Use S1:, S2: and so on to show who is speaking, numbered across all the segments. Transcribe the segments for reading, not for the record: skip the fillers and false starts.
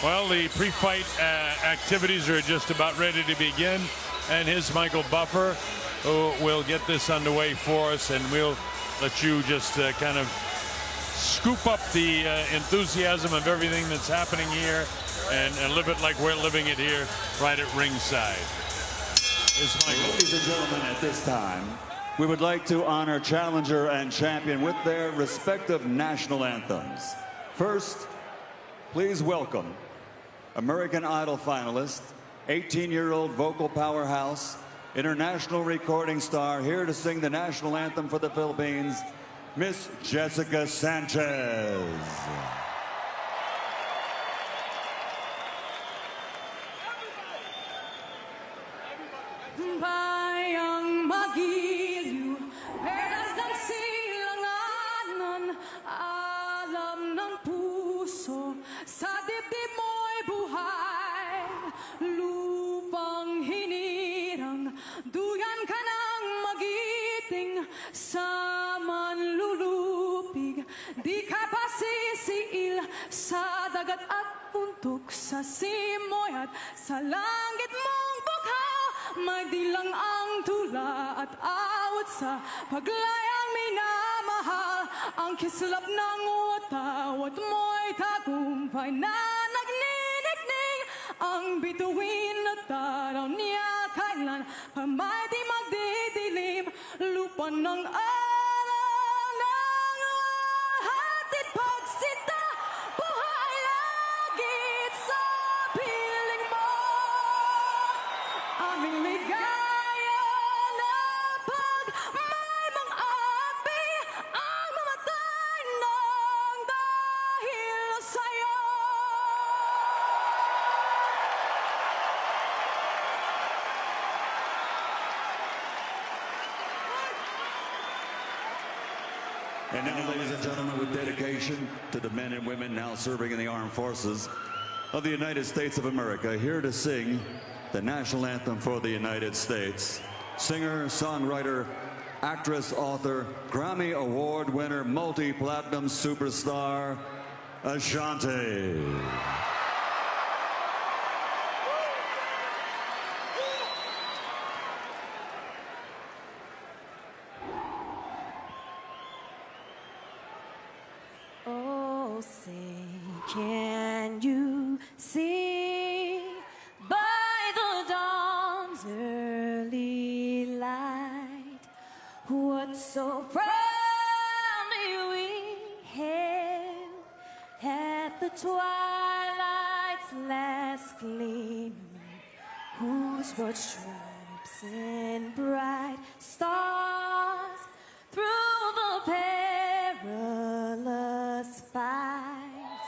S1: Well, the pre-fight activities are just about ready to begin, and here's Michael Buffer, who will get this underway for us, and we'll let you just kind of scoop up the enthusiasm of everything that's happening here and live it like we're living it here right at ringside. Here's Michael.
S2: Ladies and gentlemen, at this time, we would like to honor challenger and champion with their respective national anthems. First, please welcome American Idol finalist, 18-year-old vocal powerhouse, international recording star, here to sing the national anthem for the Philippines, Miss Jessica Sanchez.
S3: Bayang magiliw, peras ng silanganan, alam ng puso, sa dibdib mo'y buhay. Lupang hinirang, duyan ka ng magiting, sa manlulupig, di ka pasisiil, sa dagat at puntok, sa simoy at sa langit mong bukha. Magdilang ang tula at awat sa paglayang minamahal. Ang kislap ng watawat mo'y tagumpay na nagninigning. Ang bituin na taraw niya kailan pa may di magdidilim. Lupa ng araw ng hatid pagsita, buhay lagit sa piling mo. Aming ligaya na pag may mang-api ang mamatay ng dahil sa'yo.
S2: And now, ladies and gentlemen, with dedication to the men and women now serving in the armed forces of the United States of America, here to sing the national anthem for the United States, singer, songwriter, actress, author, Grammy Award winner, multi-platinum superstar, Ashanti.
S3: Oh, say, can you see by the dawn's early light what so proudly we hailed at the twilight's last gleaming, whose broad stripes and bright stars through the perilous fight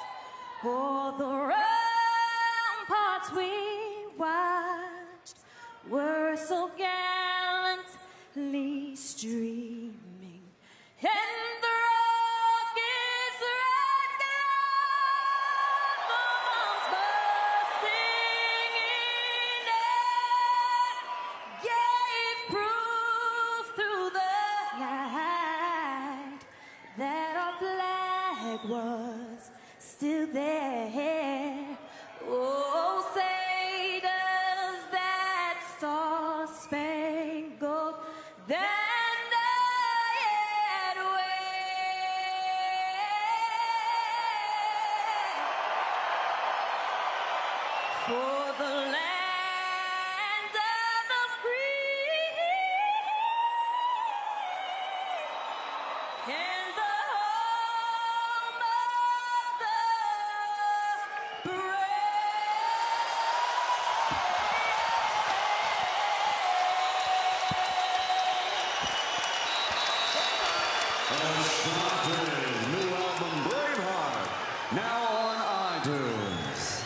S3: o'er the ramparts we watched were so gallantly streaming, and the rocket's red bombs bursting in air gave proof through the night that our flag was still there. Oh, say does that star-spangled banner yet wave for the land of the free and the home of the brave.
S2: Ashanti's new album, Braveheart, now on iTunes.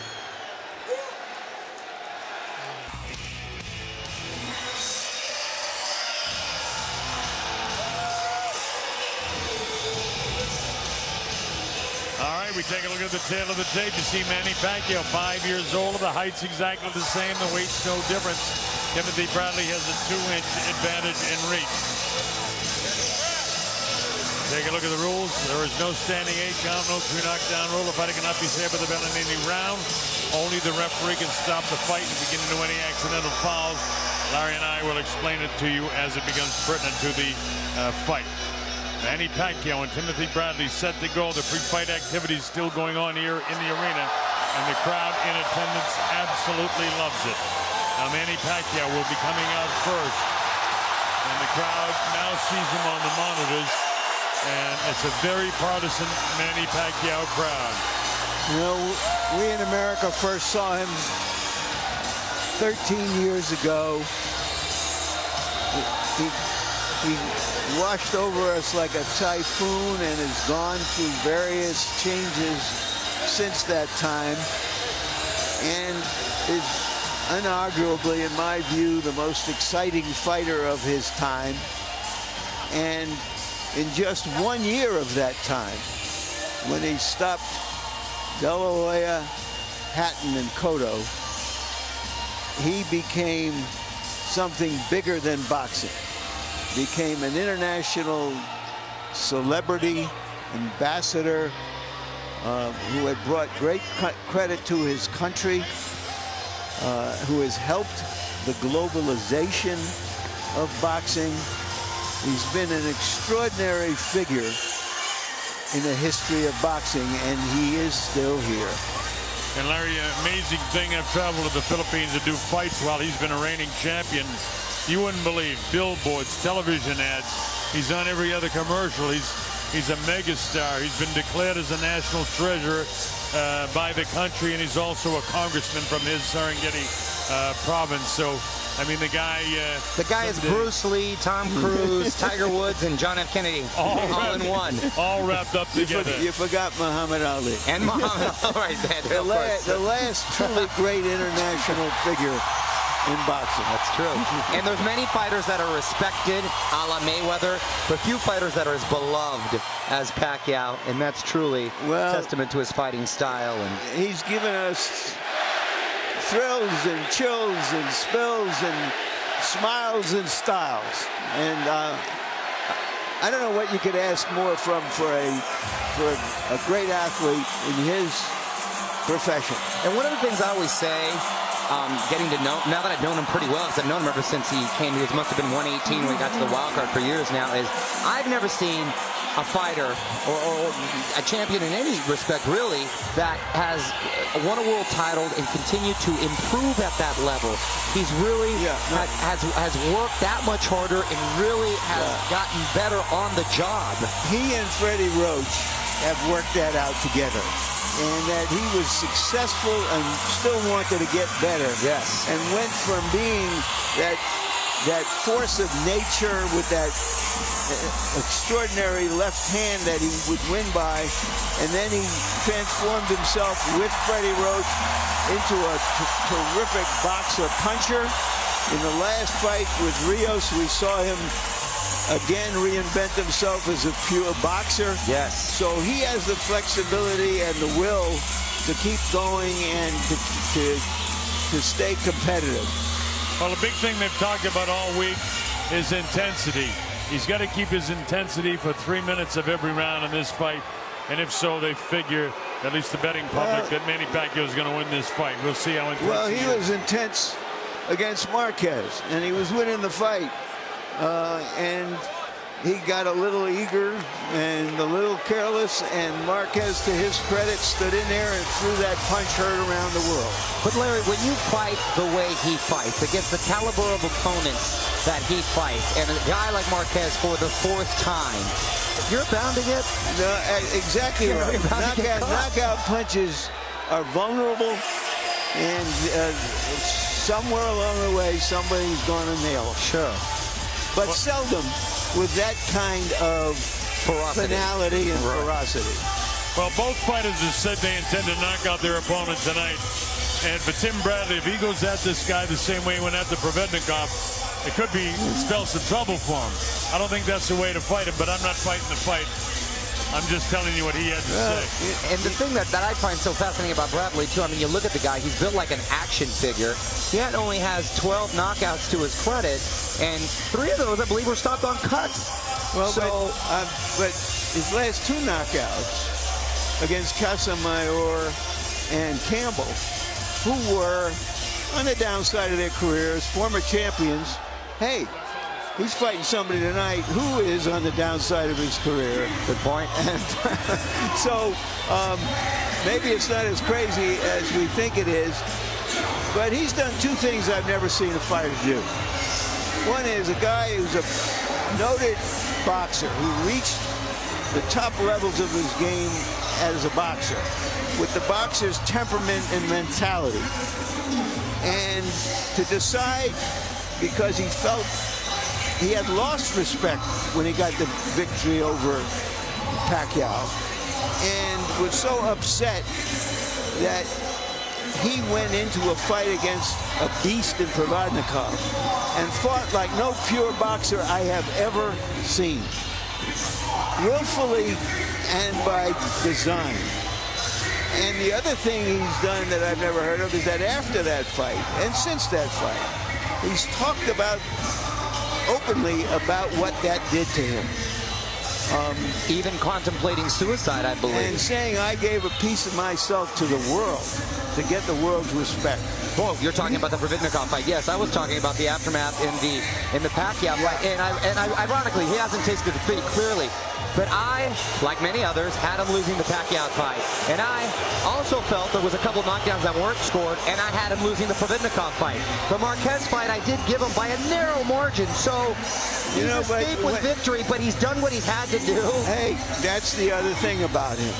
S1: All right, we take a look at the tail of the tape. You see Manny Pacquiao, 5 years old. The height's exactly the same. The weight's no difference. Timothy Bradley has a 2-inch advantage in reach. Take a look at the rules. There is no standing 8 count, no 2 knockdown rule. The fighter cannot be saved by the bell in any round. Only the referee can stop the fight and begin to do any accidental fouls. Larry and I will explain it to you as it becomes pertinent to the fight. Manny Pacquiao and Timothy Bradley set to go. The pre-fight activities still going on here in the arena, and the crowd in attendance absolutely loves it. Now Manny Pacquiao will be coming out first, and the crowd now sees him on the monitors, and it's a very partisan Manny Pacquiao crowd.
S4: You know, we in America first saw him 13 years ago. He washed over us like a typhoon and has gone through various changes since that time, and is unarguably, in my view, the most exciting fighter of his time. And in just 1 year of that time, when he stopped De La Hoya, Hatton, and Cotto, he became something bigger than boxing. Became an international celebrity, ambassador, who had brought great credit to his country, who has helped the globalization of boxing. He's been an extraordinary figure in the history of boxing, and he is still here.
S1: And Larry, amazing thing, I've traveled to the Philippines to do fights while he's been a reigning champion. You wouldn't believe, billboards, television ads. He's on every other commercial. He's a megastar. He's been declared as a national treasure by the country, and he's also a congressman from his Serengeti province. So, I mean, the guy
S5: is Bruce Lee, Tom Cruise, Tiger Woods, and John F. Kennedy all in one.
S1: All wrapped up together.
S4: You forgot Muhammad Ali.
S5: And Muhammad Ali, right there.
S4: The last truly great international figure in boxing.
S5: That's true. And there's many fighters that are respected, a la Mayweather, but few fighters that are as beloved as Pacquiao, and that's truly a testament to his fighting style. And
S4: he's given us thrills and chills and spills and smiles and styles. And I don't know what you could ask more for a great athlete in his profession.
S5: And one of the things I always say, getting to know, now that I've known him pretty well, because I've known him ever since he came, he must have been 118 when he got to the wild card for years now, is I've never seen a fighter or a champion in any respect really that has won a world title and continued to improve at that level. He's really has worked that much harder and really has gotten better on the job.
S4: He and Freddie Roach have worked that out together, and that he was successful and still wanted to get better.
S5: Yes.
S4: And went from being that force of nature with that extraordinary left hand that he would win by, and then he transformed himself with Freddie Roach into a terrific boxer puncher. In the last fight with Rios, we saw him again reinvent himself as a pure boxer.
S5: Yes.
S4: So he has the flexibility and the will to keep going and to stay competitive.
S1: Well, the big thing they've talked about all week is intensity. He's got to keep his intensity for 3 minutes of every round in this fight. And if so, they figure, at least the betting public, that Manny Pacquiao is going to win this fight. We'll see how intense
S4: Well, he was intense against Marquez, and he was winning the fight. And he got a little eager and a little careless, and Marquez, to his credit, stood in there and threw that punch heard around the world.
S5: But Larry, when you fight the way he fights, against the caliber of opponents that he fights, and a guy like Marquez for the 4th time, you're bound to get...
S4: No, exactly right. Knockout punches are vulnerable, and somewhere along the way, somebody's going to nail them.
S5: Sure.
S4: But seldom with that kind of finality and ferocity.
S1: Well, both fighters have said they intend to knock out their opponent tonight. And for Tim Bradley, if he goes at this guy the same way he went after Provednikov, it could spell some trouble for him. I don't think that's the way to fight him, but I'm not fighting the fight. I'm just telling you what he had to say.
S5: And the thing that I find so fascinating about Bradley, too, I mean, you look at the guy, he's built like an action figure. He only has 12 knockouts to his credit, and 3 of those, I believe, were stopped on cuts.
S4: Well,
S5: So,
S4: but his last 2 knockouts against Casamayor and Campbell, who were on the downside of their careers, former champions. Hey, he's fighting somebody tonight who is on the downside of his career.
S5: good point.
S4: And so maybe it's not as crazy as we think it is, but he's done 2 things I've never seen a fighter do. One is a guy who's a noted boxer who reached the top levels of his game as a boxer with the boxer's temperament and mentality. And to decide, because he felt he had lost respect when he got the victory over Pacquiao, and was so upset that he went into a fight against a beast in Provodnikov and fought like no pure boxer I have ever seen. Willfully and by design. And the other thing he's done that I've never heard of is that after that fight, and since that fight, he's talked about openly about what that did to him.
S5: Even contemplating suicide, I believe.
S4: And saying I gave a piece of myself to the world to get the world's respect.
S5: Oh, you're talking about the Provodnikov fight. Yes, I was talking about the aftermath in the Pacquiao fight. And ironically, he hasn't tasted defeat, clearly. But I, like many others, had him losing the Pacquiao fight. And I also felt there was a couple knockdowns that weren't scored, and I had him losing the Provodnikov fight. The Marquez fight, I did give him by a narrow margin. So he's escaped with victory, but he's done what he's had to do.
S4: Hey, that's the other thing about him.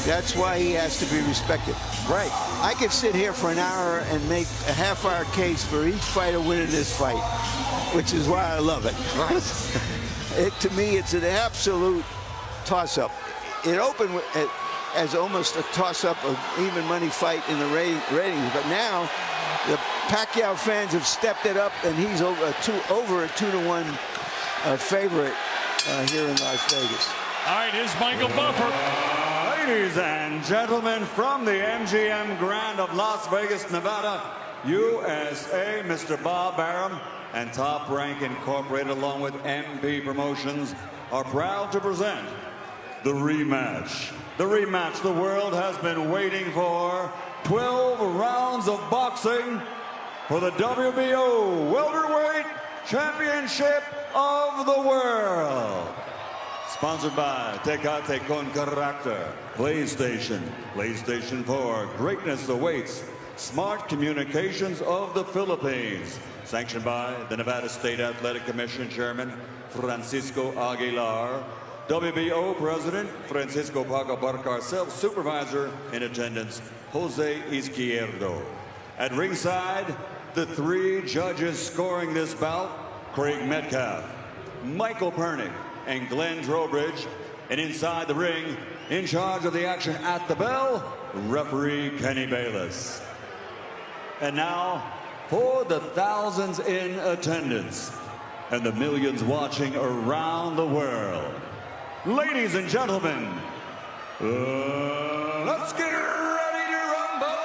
S4: That's why he has to be respected.
S5: Right.
S4: I could sit here for an hour and make a half-hour case for each fighter winning this fight, which is why I love it.
S5: Right.
S4: To me, it's an absolute toss-up. It opened as almost a toss-up of even money fight in the ratings, but now the Pacquiao fans have stepped it up, and he's over a 2-to-1 favorite here in Las Vegas.
S1: All right, here's Michael Buffer.
S2: Ladies and gentlemen, from the MGM Grand of Las Vegas, Nevada, USA, Mr. Bob Arum and Top Rank Incorporated, along with MP Promotions, are proud to present the rematch. The rematch the world has been waiting for. 12 rounds of boxing for the WBO Welterweight Championship of the World. Sponsored by Tecate Con Carácter, PlayStation, PlayStation 4, Greatness Awaits, Smart Communications of the Philippines. Sanctioned by the Nevada State Athletic Commission Chairman Francisco Aguilar, WBO President Francisco Paco Barcarcel, Supervisor in attendance Jose Izquierdo. At ringside, the 3 judges scoring this bout: Craig Metcalf, Michael Pernick, and Glenn Trowbridge. And inside the ring, in charge of the action at the bell, referee Kenny Bayless. And now, for the thousands in attendance and the millions watching around the world, ladies and gentlemen, let's get ready to rumble!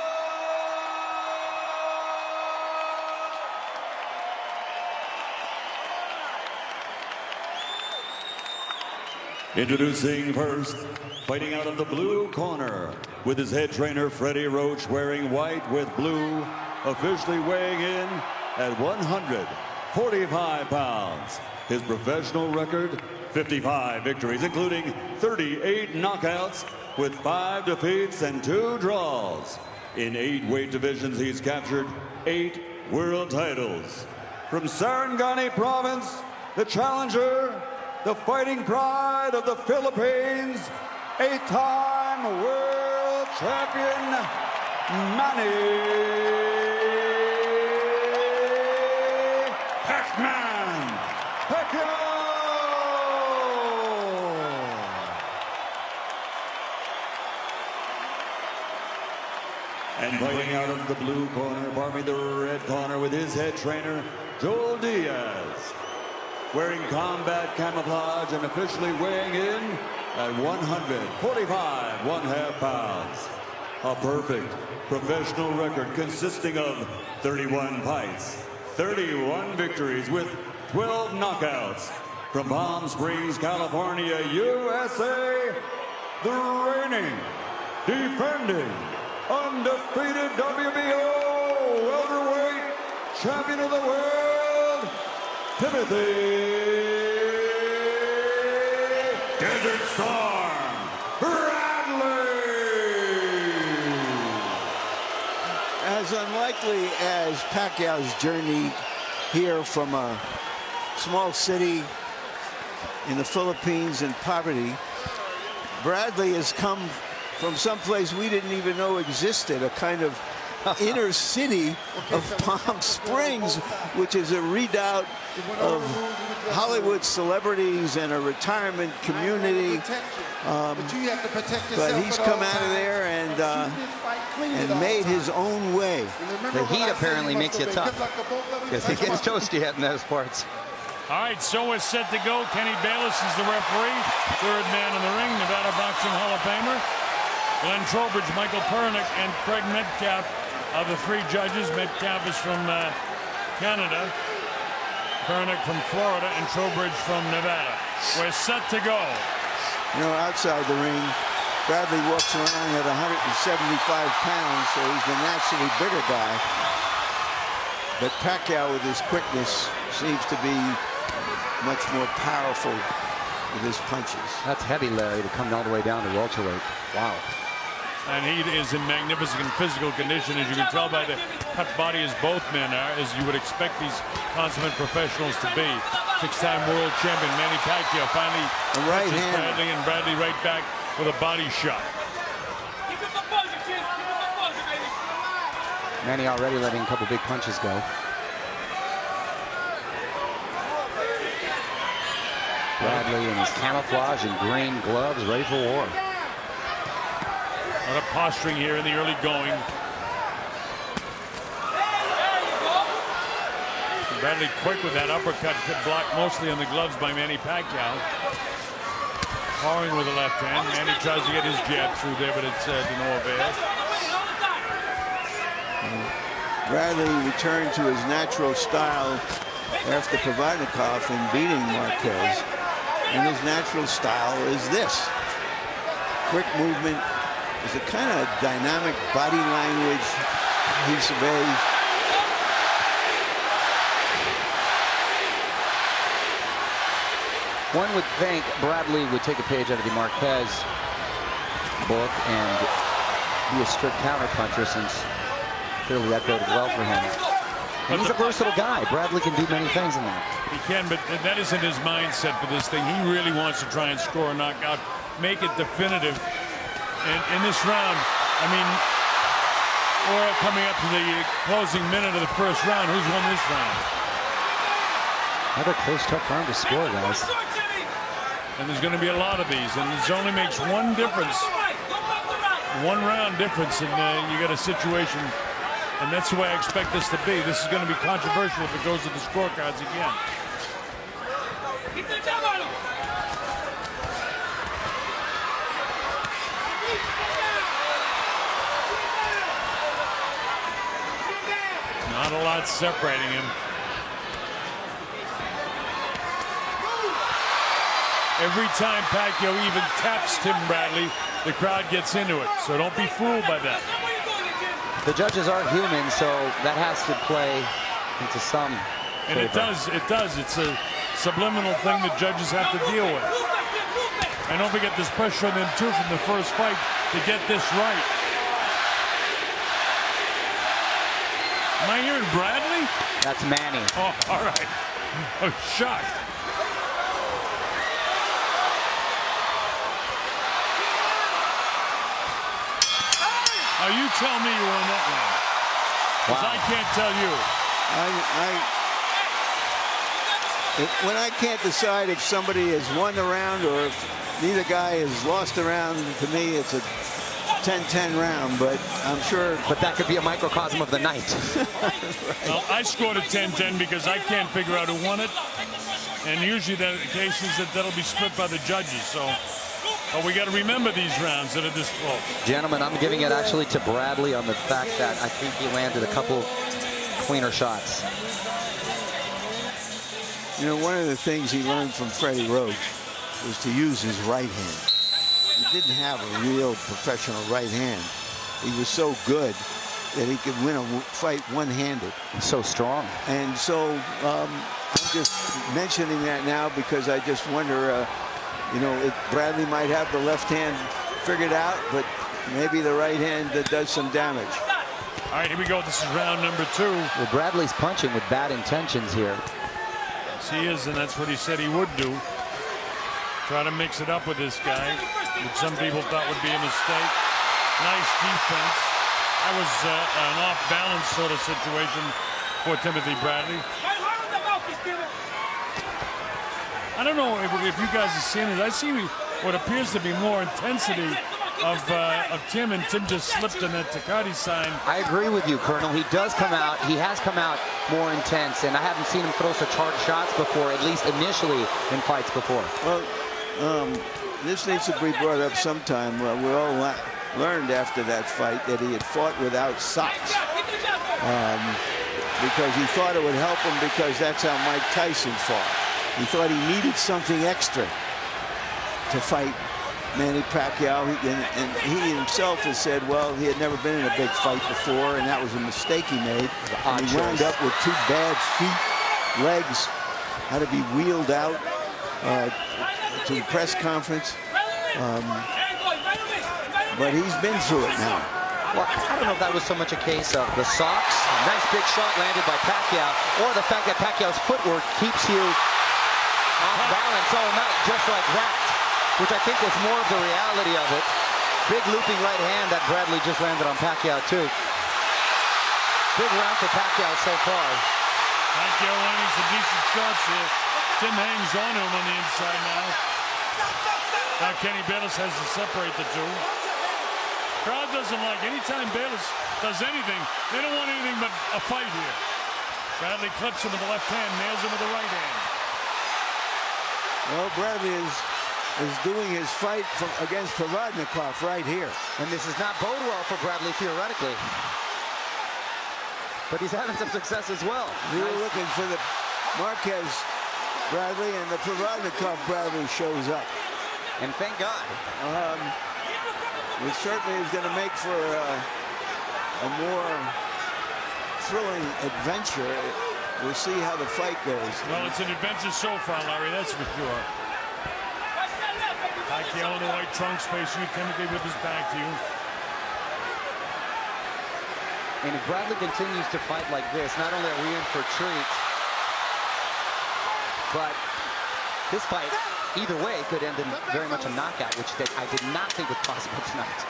S2: Introducing first, fighting out of the blue corner, with his head trainer Freddie Roach wearing white with blue, officially weighing in at 145 pounds. His professional record, 55 victories, including 38 knockouts, with 5 defeats and 2 draws. In 8 weight divisions, he's captured 8 world titles. From Sarangani Province, the challenger, the fighting pride of the Philippines, 8-time world champion, Manny Pacquiao. And fighting out of the blue corner, the red corner, with his head trainer, Joel Diaz, wearing combat camouflage and officially weighing in at 145 1/2 pounds. A perfect professional record consisting of 31 fights, 31 victories with 12 knockouts, From Palm Springs, California, USA, the reigning, defending, undefeated WBO welterweight champion of the world, Timothy Desert Storm Bradley.
S4: As unlikely as Pacquiao's journey here from a small city in the Philippines in poverty, Bradley has come from someplace we didn't even know existed, a kind of inner city of Palm Springs, which is a redoubt of Hollywood celebrities and a retirement community. But he's come out of there and made his own way.
S5: The heat apparently makes you tough, because it gets toasty out in those parts.
S1: All right, so we're set to go. Kenny Bayless is the referee, third man in the ring, Nevada Boxing Hall of Famer. Glenn Trowbridge, Michael Pernick, and Craig Metcalf are the three judges. Metcalf is from Canada, Pernick from Florida, and Trowbridge from Nevada. We're set to go.
S4: You know, outside the ring, Bradley walks around at 175 pounds, so he's the naturally bigger guy. But Pacquiao, with his quickness, seems to be much more powerful with his punches.
S5: That's heavy, Larry, to come all the way down to welterweight. Wow.
S1: And he is in magnificent physical condition, as you can tell by the cut body as both men are, as you would expect these consummate professionals to be. Six-time world champion Manny Pacquiao finally touches Bradley, and Bradley right back with a body shot.
S5: Manny already letting a couple big punches go. Bradley in his camouflage and green gloves, ready for war.
S1: A lot of posturing here in the early going. Bradley quick with that uppercut, blocked mostly on the gloves by Manny Pacquiao. Powering with the left hand. Manny tries to get his jab through there, but it's to no avail.
S4: Bradley returned to his natural style after Provodnikov and beating Marquez. And his natural style is this. Quick movement. Is a kind of dynamic body language he surveys.
S5: One would think Bradley would take a page out of the Marquez book and be a strict counterpuncher, since clearly that goes well for him. And he's a versatile guy. Bradley can do many things in that.
S1: He can, but that isn't his mindset for this thing. He really wants to try and score a knockout, make it definitive. And in this round, I mean, we're coming up to the closing minute of the first round. Who's won this round?
S5: Another close, tough round to score, guys.
S1: And there's going to be a lot of these, and this only makes one difference. One round difference, and you get a situation, and that's the way I expect this to be. This is going to be controversial if it goes to the scorecards again. Not a lot separating him. Every time Pacquiao even taps Tim Bradley, the crowd gets into it. So don't be fooled by that.
S5: The judges aren't human, so that has to play into some
S1: And it does. It's a subliminal thing that judges have to deal with. And don't forget, this pressure on them too from the first fight to get this right. Am I hearing Bradley?
S5: That's Manny.
S1: Oh, all right. I was shocked. Oh, you tell me you won that round. Because I can't tell you.
S4: When I can't decide if somebody has won the round or if neither guy has lost the round, to me it's a 10-10 round, but I'm sure.
S5: But that could be a microcosm of the night.
S4: Right.
S1: Well, I scored a 10-10 because I can't figure out who won it. And usually the case is that'll be split by the judges. So, but we got to remember these rounds that are this close.
S5: Gentlemen, I'm giving it actually to Bradley on the fact that I think he landed a couple cleaner shots.
S4: You know, one of the things he learned from Freddie Roach was to use his right hand. He didn't have a real professional right hand. He was so good that he could win a fight one-handed.
S5: So strong.
S4: And so I'm just mentioning that now because I just wonder, you know, Bradley might have the left hand figured out, but maybe the right hand that does some damage.
S1: All right, here we go. This is round number 2.
S5: Well, Bradley's punching with bad intentions here.
S1: Yes, he is, and that's what he said he would do. Try to mix it up with this guy, which some people thought would be a mistake. Nice defense. That was an off-balance sort of situation for Timothy Bradley. I don't know if you guys have seen it. I see what appears to be more intensity of Tim, and Tim just slipped in that Takati sign.
S5: I agree with you, Colonel. He does come out. He has come out more intense, and I haven't seen him throw such hard shots before, at least initially in fights before.
S4: Well, this needs to be brought up sometime. We all learned after that fight that he had fought without socks because he thought it would help him because that's how Mike Tyson fought. He thought he needed something extra to fight Manny Pacquiao, and he himself has said, well, he had never been in a big fight before, and that was a mistake he made. And he wound up with 2 bad feet, legs, had to be wheeled out to the press conference. But he's been through it now.
S5: Well, I don't know if that was so much a case of the socks, nice big shot landed by Pacquiao, or the fact that Pacquiao's footwork keeps you off balance all night, just like that, which I think was more of the reality of it. Big looping right hand that Bradley just landed on Pacquiao, too. Big round for Pacquiao so far.
S1: Pacquiao landing some decent shots here. Tim hangs on to him on the inside now. Now Kenny Bayless has to separate the two. Crowd doesn't like anytime Bayless does anything. They don't want anything but a fight here. Bradley clips him with the left hand, nails him with the right hand.
S4: Well, Bradley is doing his fight against Provodnikov right here.
S5: And this is not bode well for Bradley theoretically. But he's having some success as well.
S4: We were looking for the Marquez Bradley, and the Provodnikov Bradley shows up.
S5: And thank God.
S4: It certainly is going to make for a more thrilling adventure. We'll see how the fight goes.
S1: Well, it's an adventure so far, Larry, that's for sure. Pacquiao in the white trunks facing you, Timothy with his back to you.
S5: And if Bradley continues to fight like this, not only are we in for a treat, but this fight, either way, could end in very much a knockout, which I did not think was possible tonight.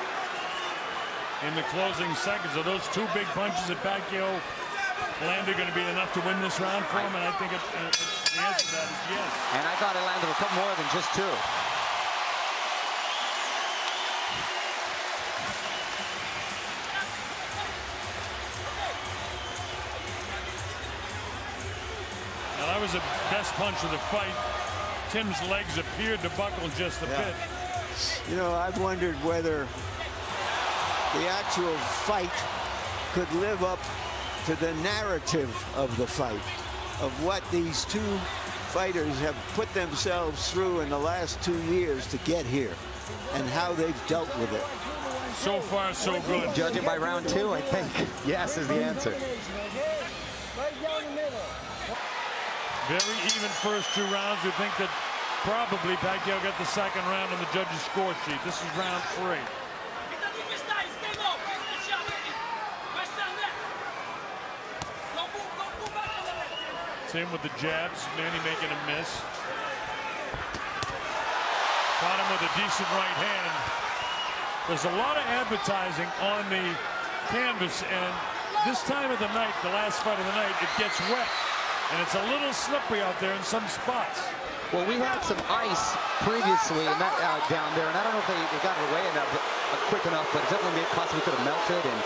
S1: In the closing seconds, are those 2 big punches that Pacquiao landed going to be enough to win this round for him? And I think the answer to that is yes.
S5: And I thought it landed a couple more than just 2.
S1: Now that was the best punch of the fight. Tim's legs appeared to buckle just a bit.
S4: You know, I've wondered whether the actual fight could live up to the narrative of the fight, of what these 2 fighters have put themselves through in the last 2 years to get here, and how they've dealt with it.
S1: So far, so good.
S5: Judging by round 2, I think yes is the answer.
S1: Very even first 2 rounds. We think that probably Pacquiao got the second round on the judges' score sheet. This is round 3. Tim with the jabs, Manny making a miss. Caught him with a decent right hand. There's a lot of advertising on the canvas, and this time of the night, the last fight of the night, it gets wet. And it's a little slippery out there in some spots.
S5: Well, we had some ice previously and that, down there, and I don't know if they got it away enough, quick enough, but it definitely possibly could have melted, and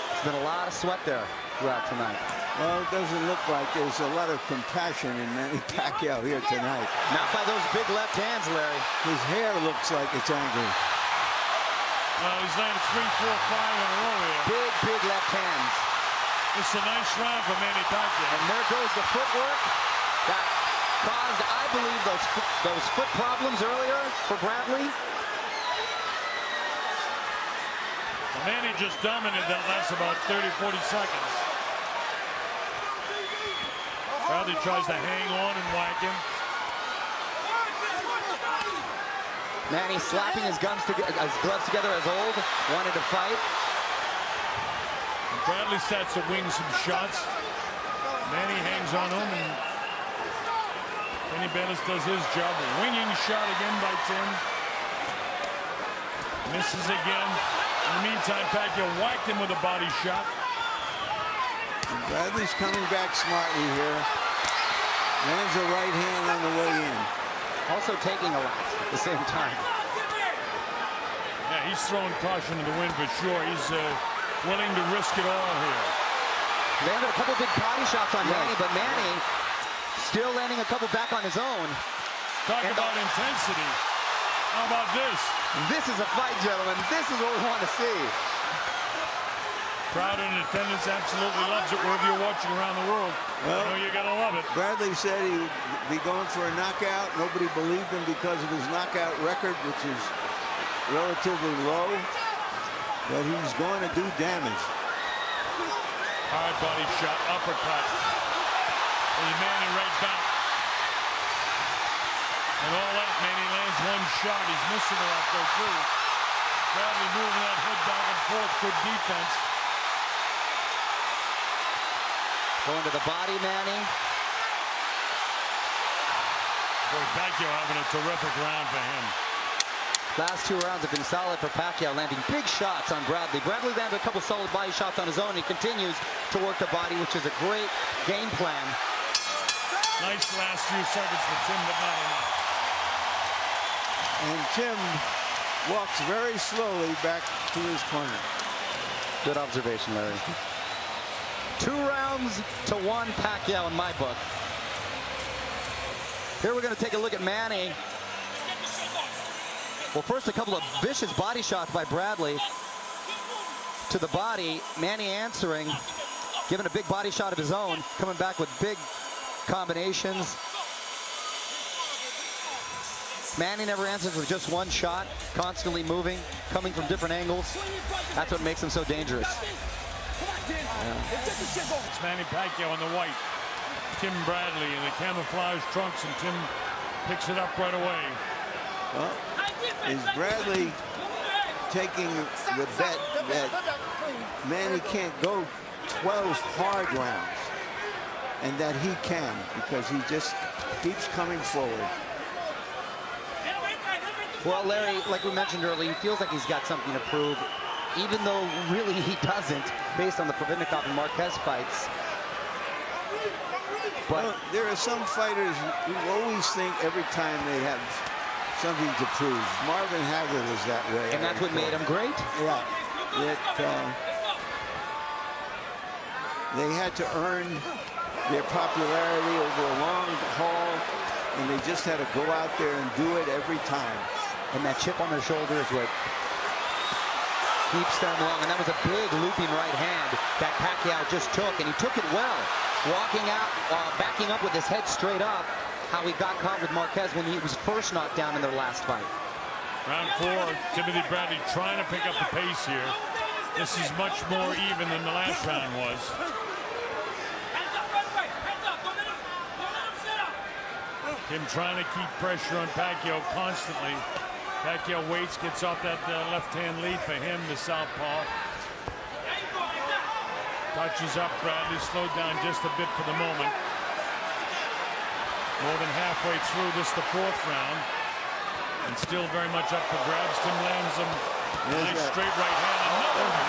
S5: it's been a lot of sweat there throughout tonight.
S4: Well, it doesn't look like there's a lot of compassion in Manny Pacquiao here tonight.
S5: Not by those big left hands, Larry.
S4: His hair looks like it's angry.
S1: He's landed 3, 4, 5 in a row here.
S5: Big left hands.
S1: It's a nice round for Manny Pacquiao.
S5: And there goes the footwork. That caused, I believe, those foot problems earlier for Bradley.
S1: Manny just dominated that last about 30, 40 seconds. Bradley tries to hang on and whack him.
S5: Manny slapping his gloves together as old, wanted to fight.
S1: And Bradley starts to wing some shots. Manny hangs on him, and Kenny Bayless does his job. A winging shot again by Tim. Misses again. In the meantime, Pacquiao whacked him with a body shot.
S4: And Bradley's coming back smartly here. Lands a right hand on the way in.
S5: Also taking a lot at the same time.
S1: Yeah, he's throwing caution to the wind for sure. He's willing to risk it all here.
S5: Landed a couple big body shots on Manny, but Manny still landing a couple back on his own.
S1: Talk about intensity. How about this?
S5: This is a fight, gentlemen. This is what we want to see.
S1: Crowd in attendance absolutely loves it wherever you're watching around the world.
S4: Well,
S1: I know you're going to love it.
S4: Bradley said he would be going for a knockout. Nobody believed him because of his knockout record, which is relatively low. But he's going to do damage.
S1: Hard body shot, uppercut. And Manny right back. And all that, Manny lands one shot. He's missing it up there, too. Bradley moving that head back and forth. Good defense.
S5: Going to the body, Manny.
S1: Boy, Pacquiao having a terrific round for him.
S5: Last two rounds have been solid for Pacquiao, landing big shots on Bradley. Bradley landed a couple solid body shots on his own. He continues to work the body, which is a great game plan.
S1: Nice last few seconds for Tim, but not enough.
S4: And Tim walks very slowly back to his corner.
S5: Good observation, Larry. 2 rounds to 1 Pacquiao in my book. Here we're going to take a look at Manny. Well, first a couple of vicious body shots by Bradley to the body. Manny answering, giving a big body shot of his own, coming back with big combinations. Manny never answers with just one shot, constantly moving, coming from different angles. That's what makes him so dangerous.
S1: It's Manny Pacquiao in the white. Tim Bradley in the camouflage trunks, and Tim picks it up right away.
S4: Well, is Bradley taking the bet that Manny can't go 12 hard rounds, and that he can, because he just keeps coming forward?
S5: Well, Larry, like we mentioned earlier, he feels like he's got something to prove, even though really he doesn't, based on the Providnikov and Marquez fights. But
S4: well, there are some fighters who always think every time they have something to prove. Marvin Hagler was that way.
S5: And that's what made him great?
S4: Yeah. They had to earn their popularity over a long haul, and they just had to go out there and do it every time.
S5: And that chip on their shoulder is what keeps them long. And that was a big looping right hand that Pacquiao just took, and he took it well. Walking out, backing up with his head straight up, how he got caught with Marquez when he was first knocked down in their last fight.
S1: Round 4, Timothy Bradley trying to pick up the pace here. This is much more even than the last round was. Tim trying to keep pressure on Pacquiao constantly. Pacquiao waits, gets off that left-hand lead for him, the southpaw. Touches up, Bradley slowed down just a bit for the moment. More than halfway through this, the 4th round. And still very much up for grabs. Tim lands him. Nice straight right hand. Another one.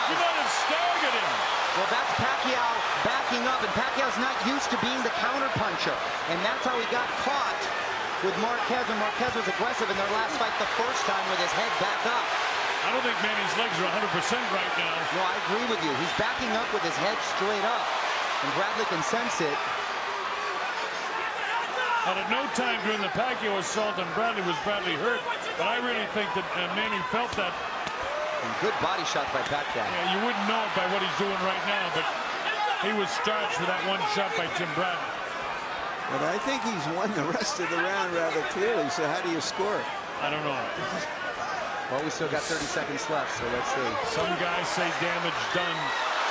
S1: He might have staggered him.
S5: Well, that's Pacquiao backing up, and Pacquiao's not used to being the counterpuncher. And that's how he got caught with Marquez, when Marquez was aggressive in their last fight the first time with his head back up.
S1: I don't think Manny's legs are 100% right now.
S5: No, I agree with you. He's backing up with his head straight up, and Bradley can sense it.
S1: And at no time during the Pacquiao assault on Bradley was Bradley hurt, but I really think that Manny felt that.
S5: And good body shots by Pacquiao.
S1: Yeah, you wouldn't know it by what he's doing right now, but he was starched with that one shot by Tim Bradley.
S4: But I think he's won the rest of the round rather clearly, so how do you score it?
S1: I don't know.
S5: Well, we still got 30 seconds left, so let's see.
S1: Some guys say damage done,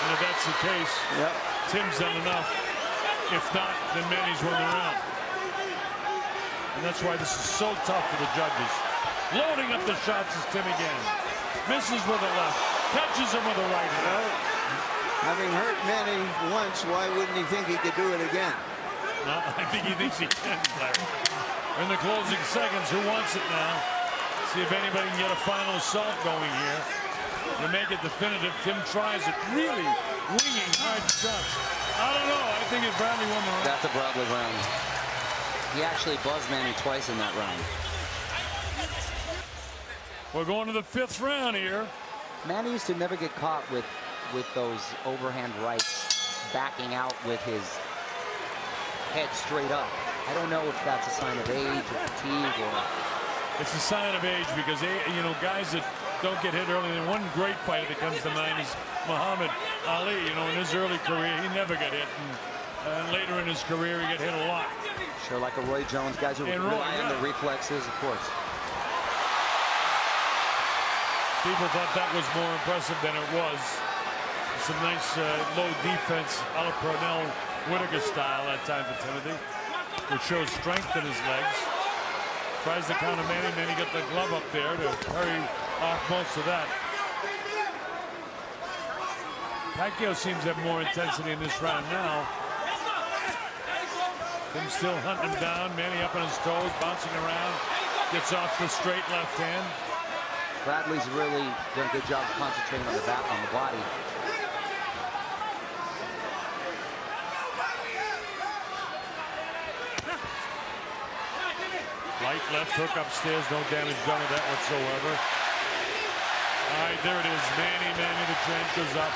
S1: and if that's the case,
S4: Yep.
S1: Tim's done enough. If not, then Manny's won the round. And that's why this is so tough for the judges. Loading up the shots is Tim again. Misses with the left, catches him with the right hand.
S4: Well, having hurt Manny once, why wouldn't he think he could do it again?
S1: Well, I think he thinks he can, Larry. In the closing seconds, who wants it now? See if anybody can get a final assault going here. To make it definitive, Tim tries it. Really winging hard shots. I don't know. I think it's Bradley won the round.
S5: That's a Bradley round. He actually buzzed Manny twice in that round.
S1: We're going to the 5th round here.
S5: Manny used to never get caught with those overhand rights, backing out with his head straight up. I don't know if that's a sign of age or fatigue or...
S1: It's a sign of age because, you know, guys that don't get hit early. And one great fighter that comes to mind is Muhammad Ali. You know, in his early career, he never got hit. And later in his career, he got hit a lot.
S5: Sure, like a Roy Jones, guys who rely on the reflexes, of course.
S1: People thought that was more impressive than it was. Some nice low defense, a la Purnell Whitaker style that time for Timothy, which shows strength in his legs. Tries to counter Manny, Manny got the glove up there to hurry off most of that. Pacquiao seems to have more intensity in this round now. Tim still hunting him down, Manny up on his toes, bouncing around, gets off the straight left hand.
S5: Bradley's really done a good job of concentrating on the back, on the body.
S1: Light left hook upstairs, no damage done with that whatsoever. All right, there it is. Manny, the trend goes up.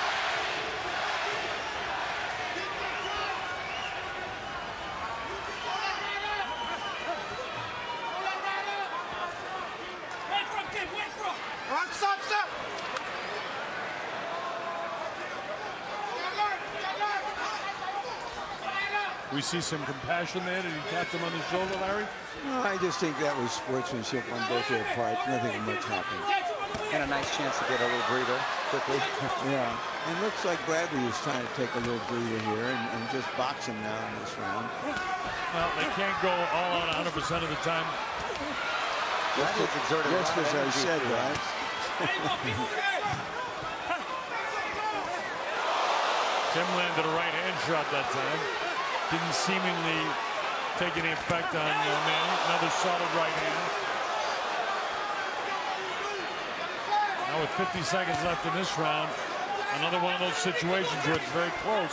S1: We see some compassion there. Did he tap him on the shoulder, Larry?
S4: No, I just think that was sportsmanship on both their parts. Nothing much happened.
S5: And a nice chance to get a little breather quickly.
S4: Yeah. It looks like Bradley is trying to take a little breather here and just box him now in this round.
S1: Well, they can't go all out 100% of the time.
S5: Bradley's exerted a lot
S4: Just
S5: of
S4: as I
S5: energy
S4: said,
S5: here.
S4: right?
S1: Tim landed a right hand shot that time. Didn't seemingly take any effect on Manny. Another solid right hand. Now with 50 seconds left in this round, another one of those situations where it's very close.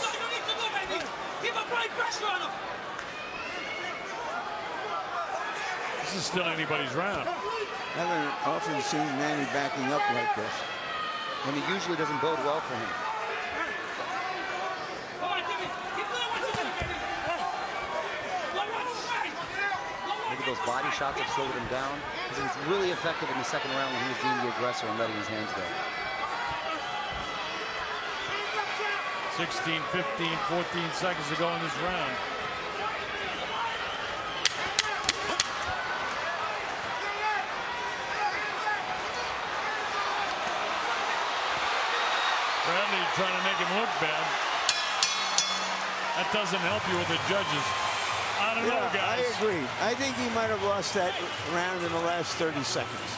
S1: This is still anybody's round.
S4: I haven't often seen Manny backing up like this.
S5: And it usually doesn't bode well for him. Maybe those body shots have slowed him down. Because he was really effective in the second round when he was being the aggressor and letting his hands go.
S1: 16, 15, 14 seconds to go in this round. Bradley trying to make him look bad. That doesn't help you with the judges. I don't know, guys.
S4: I agree. I think he might have lost that round in the last 30 seconds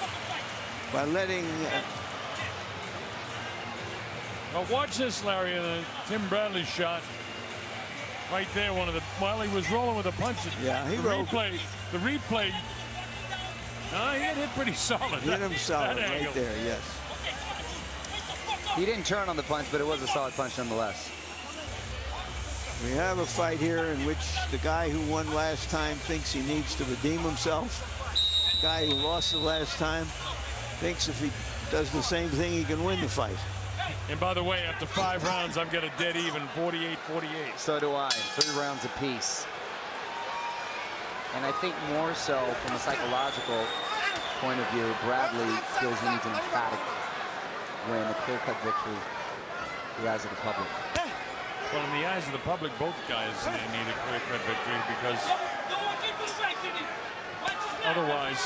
S4: by letting...
S1: Well, watch this, Larry. Tim Bradley shot right there. One of the while he was rolling with a punch.
S4: Yeah, he
S1: the
S4: rolled.
S1: The replay. He got hit pretty solid.
S4: Hit him solid
S1: that
S4: right
S1: angle.
S4: there, yes.
S5: He didn't turn on the punch, but it was a solid punch nonetheless.
S4: We have a fight here in which the guy who won last time thinks he needs to redeem himself. The guy who lost the last time thinks if he does the same thing, he can win the fight.
S1: And by the way, after 5 rounds, I've got a dead even, 48-48.
S5: So do I. 3 rounds apiece. And I think more so from a psychological point of view, Bradley feels he needs an emphatic win, a clear-cut victory in the eyes of the public.
S1: Well, in the eyes of the public, both guys need a clear-cut victory because otherwise,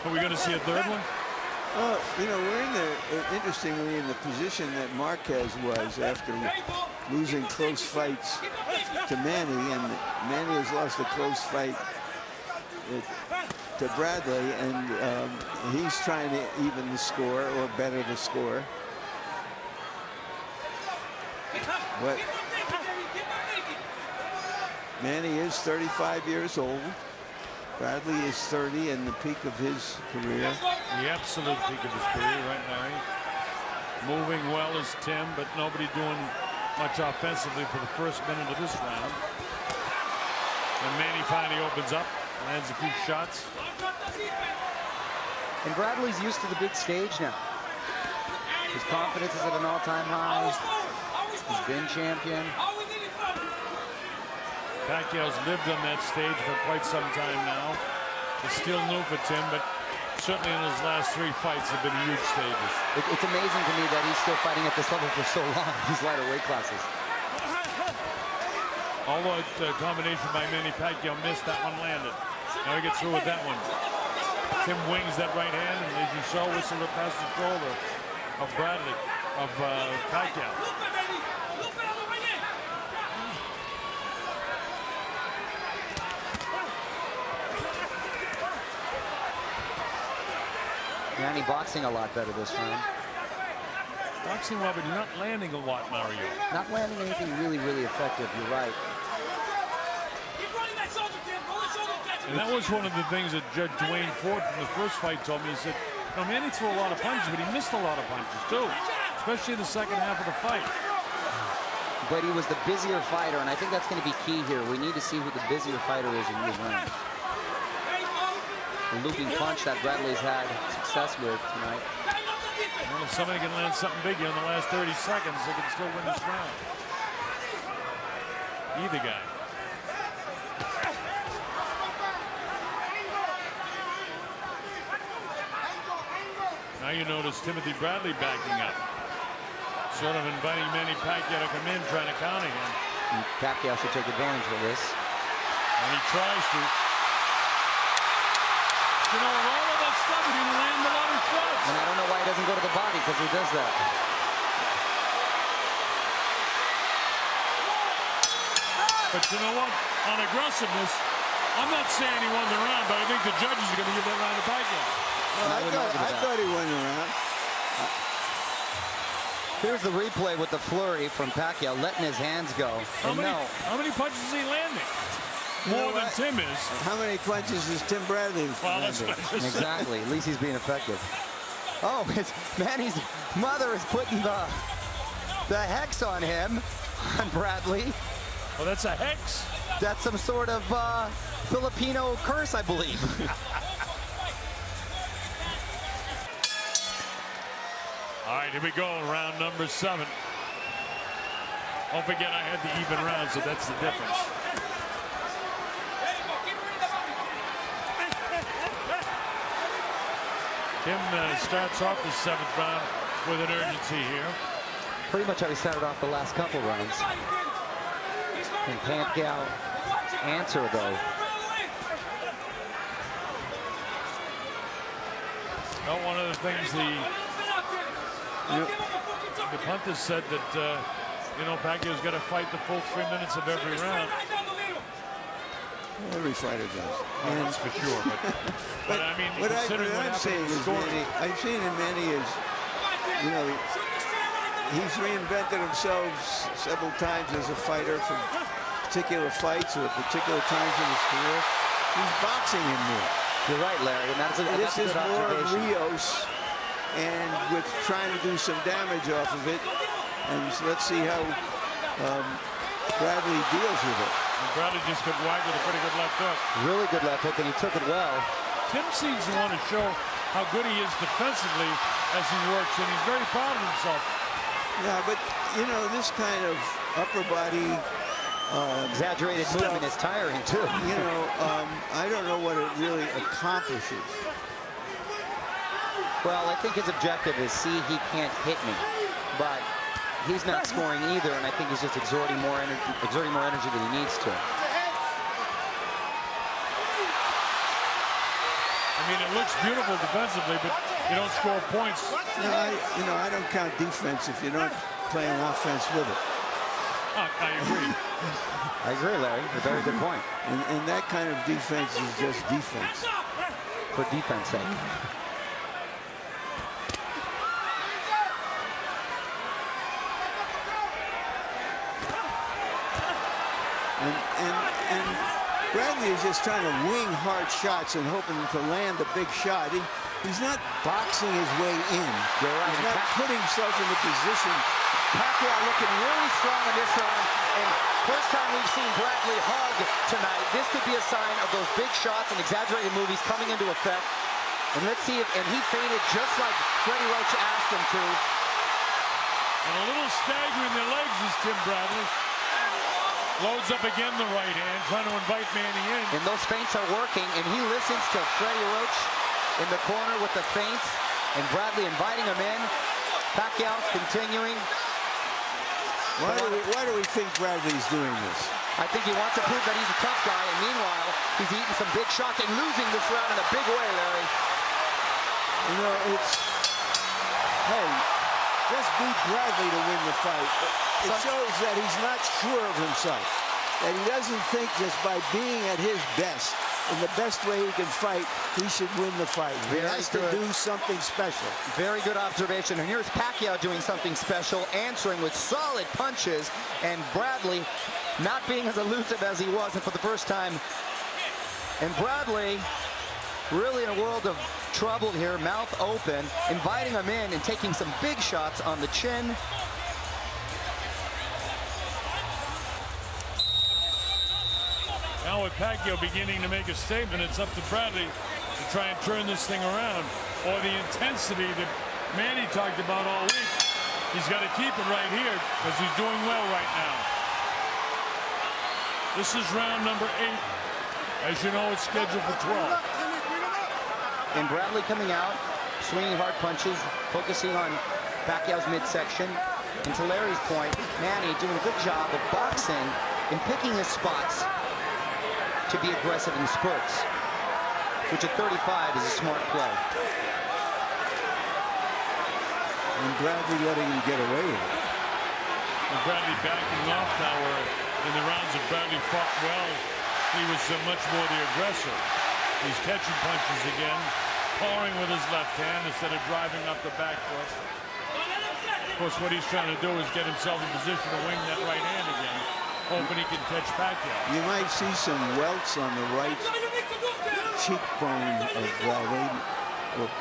S1: are we going to see a third one?
S4: Well, you know, we're in the, interestingly, in the position that Marquez was after losing close fights to Manny, and Manny has lost a close fight to Bradley, and he's trying to even the score or better the score. But Manny is 35 years old. Bradley is 30 in the peak of his career.
S1: The absolute peak of his career right now. Moving well is Tim, but nobody doing much offensively for the first minute of this round. And Manny finally opens up, lands a few shots.
S5: And Bradley's used to the big stage now. His confidence is at an all-time high. He's been champion.
S1: Pacquiao's lived on that stage for quite some time now. It's still new for Tim, but certainly in his last 3 fights have been huge stages.
S5: It's amazing to me that he's still fighting at this level for so long. These lighter weight classes.
S1: Although a combination by Manny Pacquiao missed, that one landed. Now he gets through with that one. Tim wings that right hand, and as you saw, whistled it past the shoulder of Bradley, of Pacquiao.
S5: Manny boxing a lot better this round.
S1: Boxing well, but he's not landing a lot, Mario.
S5: Not landing anything really, really effective. You're right.
S1: And that was one of the things that Judge Dwayne Ford from the first fight told me. He said, no, Manny threw a lot of punches, but he missed a lot of punches too, especially in the second half of the fight.
S5: But he was the busier fighter, and I think that's going to be key here. We need to see who the busier fighter is in these rounds. The looping punch that Bradley's had success with tonight.
S1: Well, if somebody can land something big here in the last 30 seconds, they can still win this round. Either guy. Now you notice Timothy Bradley backing up. Sort of inviting Manny Pacquiao to come in, trying to counter him.
S5: And Pacquiao should take advantage of this.
S1: And he tries to. You know, all of that stuff, he didn't land a lot of shots.
S5: And I don't know why he doesn't go to the body, because he does that.
S1: But you know what? On aggressiveness, I'm not saying he won the round, but I think the judges are going to give that round to Pacquiao.
S4: Well, I thought he won the round.
S5: Here's the replay with the flurry from Pacquiao, letting his hands go.
S1: How many punches is he landing? More than Tim is.
S4: How many punches is Tim Bradley?
S1: Well, that's what I just
S5: Exactly. At least he's being effective. Oh, it's Manny's mother is putting the hex on him, on Bradley.
S1: Well, that's a hex.
S5: That's some sort of Filipino curse, I believe.
S1: All right, here we go, round number 7. Don't forget I had the even round, so that's the difference. Tim starts off the 7th round with an urgency here.
S5: Pretty much how he started off the last couple rounds. And Pacquiao answer, though.
S1: Well, one of the things the punter said that, you know, Pacquiao's got to fight the full 3 minutes of every round.
S4: Every fighter does.
S1: Well, that's for sure. But I mean,
S4: what
S1: considering what
S4: I'm saying is, I'm saying in Manny is, you know, he's reinvented himself several times as a fighter for particular fights or particular times in his career. He's boxing him more.
S5: You're right, Larry, and that's a good
S4: This is more
S5: observation.
S4: Rios, and with trying to do some damage off of it. And so let's see how Bradley deals with it.
S1: And Bradley just got whacked with a pretty good left hook.
S5: Really good left hook, and he took it well.
S1: Tim seems to want to show how good he is defensively as he works, and he's very proud of himself.
S4: Yeah, but, you know, this kind of upper body
S5: exaggerated movement is tiring, too.
S4: You know, I don't know what it really accomplishes.
S5: Well, I think his objective is, see, he can't hit me. But he's not scoring either, and I think he's just exerting more energy than he needs to.
S1: I mean, it looks beautiful defensively, but you don't score points.
S4: No, I don't count defense if you don't play an offense with it.
S1: I agree.
S5: I agree, Larry. A very good point.
S4: And that kind of defense is just defense.
S5: For defense sake.
S4: And Bradley is just trying to wing hard shots and hoping to land a big shot. He's not boxing his way in. He's not putting himself in the position.
S5: Pacquiao looking really strong in this round, and first time we've seen Bradley hug tonight. This could be a sign of those big shots and exaggerated movies coming into effect. And let's see if, and he feinted just like Freddie Roach asked him to.
S1: And a little staggering their legs is Tim Bradley. Loads up again the right hand, trying to invite Manny in.
S5: And those feints are working, and he listens to Freddie Roach in the corner with the feints, and Bradley inviting him in. Pacquiao continuing.
S4: Why do we think Bradley's doing this?
S5: I think he wants to prove that he's a tough guy, and meanwhile, he's eating some big shots and losing this round in a big way, Larry.
S4: You know, hey, just beat Bradley to win the fight. It shows that he's not sure of himself, that he doesn't think just by being at his best, in the best way he can fight, he should win the fight. He has to do something special.
S5: Very good observation. And here's Pacquiao doing something special, answering with solid punches, and Bradley not being as elusive as he was for the first time. And Bradley really in a world of trouble here, mouth open, inviting him in and taking some big shots on the chin.
S1: Now with Pacquiao beginning to make a statement, it's up to Bradley to try and turn this thing around. Or the intensity that Manny talked about all week. He's got to keep it right here because he's doing well right now. This is round number 8. As you know, it's scheduled for 12.
S5: And Bradley coming out, swinging hard punches, focusing on Pacquiao's midsection. And to Larry's point, Manny doing a good job of boxing and picking his spots to be aggressive in spurts, which at 35 is a smart play.
S4: And Bradley letting him get away with it.
S1: And Bradley backing off now, where in the rounds that Bradley fought well, he was much more the aggressor. He's catching punches again, powering with his left hand instead of driving up the back foot. Of course, what he's trying to do is get himself in position to wing that right hand again, hoping he can catch Pacquiao.
S4: You might see some welts on the right cheekbone of Bradley. Look,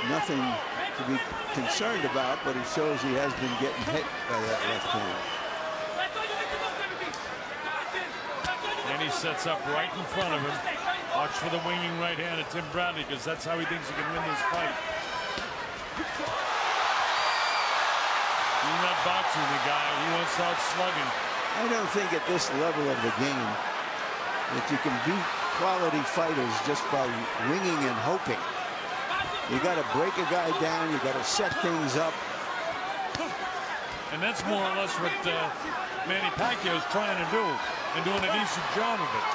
S4: nothing to be concerned about, but it shows he has been getting hit by that left hand.
S1: And he sets up right in front of him. Watch for the winging right hand of Tim Bradley, because that's how he thinks he can win this fight. He's not boxing the guy. He wants to out slugging.
S4: I don't think at this level of the game that you can beat quality fighters just by winging and hoping. You got to break a guy down. You got to set things up.
S1: And that's more or less what Manny Pacquiao is trying to do, and doing a decent job of it.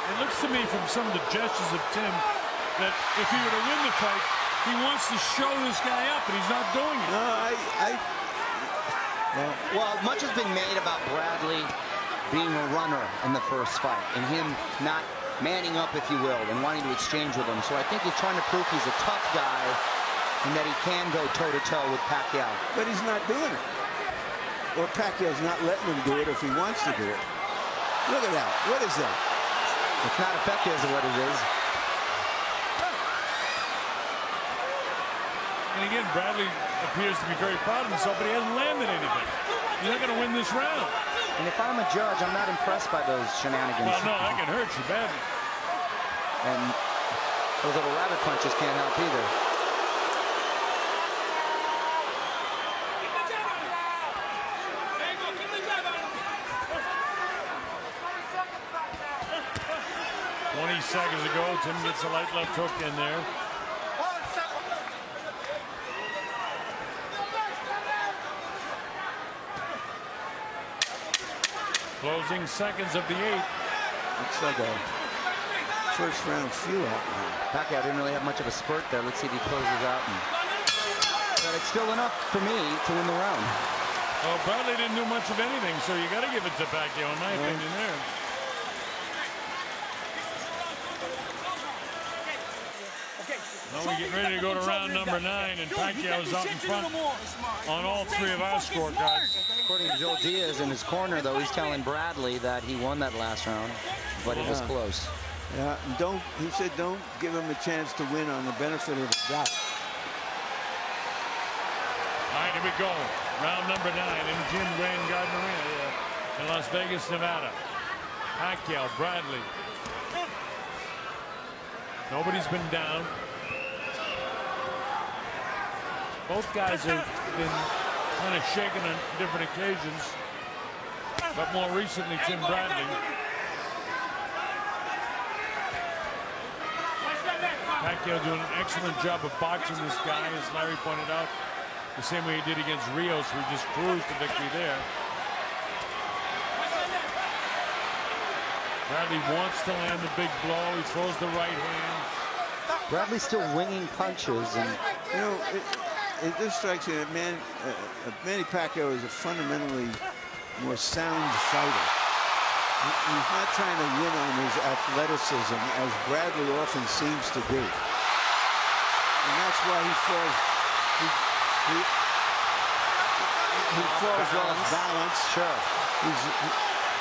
S1: It looks to me from some of the gestures of Tim that if he were to win the fight, he wants to show this guy up, but he's not doing it.
S4: No,
S5: Well, much has been made about Bradley being a runner in the first fight, and him not manning up, if you will, and wanting to exchange with him. So I think he's trying to prove he's a tough guy and that he can go toe-to-toe with Pacquiao.
S4: but he's not doing it. Or Pacquiao's not letting him do it if he wants to do it. Look at that. What is that?
S5: It's not effective is what it is.
S1: And again, Bradley appears to be very proud of himself, but he hasn't landed anything. He's not going to win this round.
S5: And if I'm a judge, I'm not impressed by those shenanigans.
S1: Well, no, that can hurt you badly.
S5: And those little rabbit punches can't help either.
S1: Seconds ago, Tim gets a light left hook in there. Closing seconds of the 8th.
S4: Looks like a first round feel out now.
S5: Pacquiao didn't really have much of a spurt there. Let's see if he closes out. But it's still enough for me to win the round.
S1: Well, Bradley didn't do much of anything, so you got to give it to Pacquiao, in my opinion there. Now we're getting ready to go to round number 9, and Pacquiao's out in front on all 3 of our scorecards.
S5: According to Joel Diaz in his corner, though, he's telling Bradley that he won that last round, but it was close.
S4: Yeah, he said don't give him a chance to win on the benefit of the doubt.
S1: All right, here we go. Round number 9 in MGM Grand Garden Arena in Las Vegas, Nevada. Pacquiao, Bradley. Nobody's been down. Both guys have been kind of shaken on different occasions, but more recently, Tim Bradley. Pacquiao doing an excellent job of boxing this guy, as Larry pointed out, the same way he did against Rios, who just cruised to victory there. Bradley wants to land the big blow. He throws the right hand.
S5: Bradley's still winging punches, and
S4: you know, it just strikes me that Manny Pacquiao is a fundamentally more sound fighter. He's not trying to win on his athleticism, as Bradley often seems to do. And that's why he falls. He falls off balance.
S5: Sure.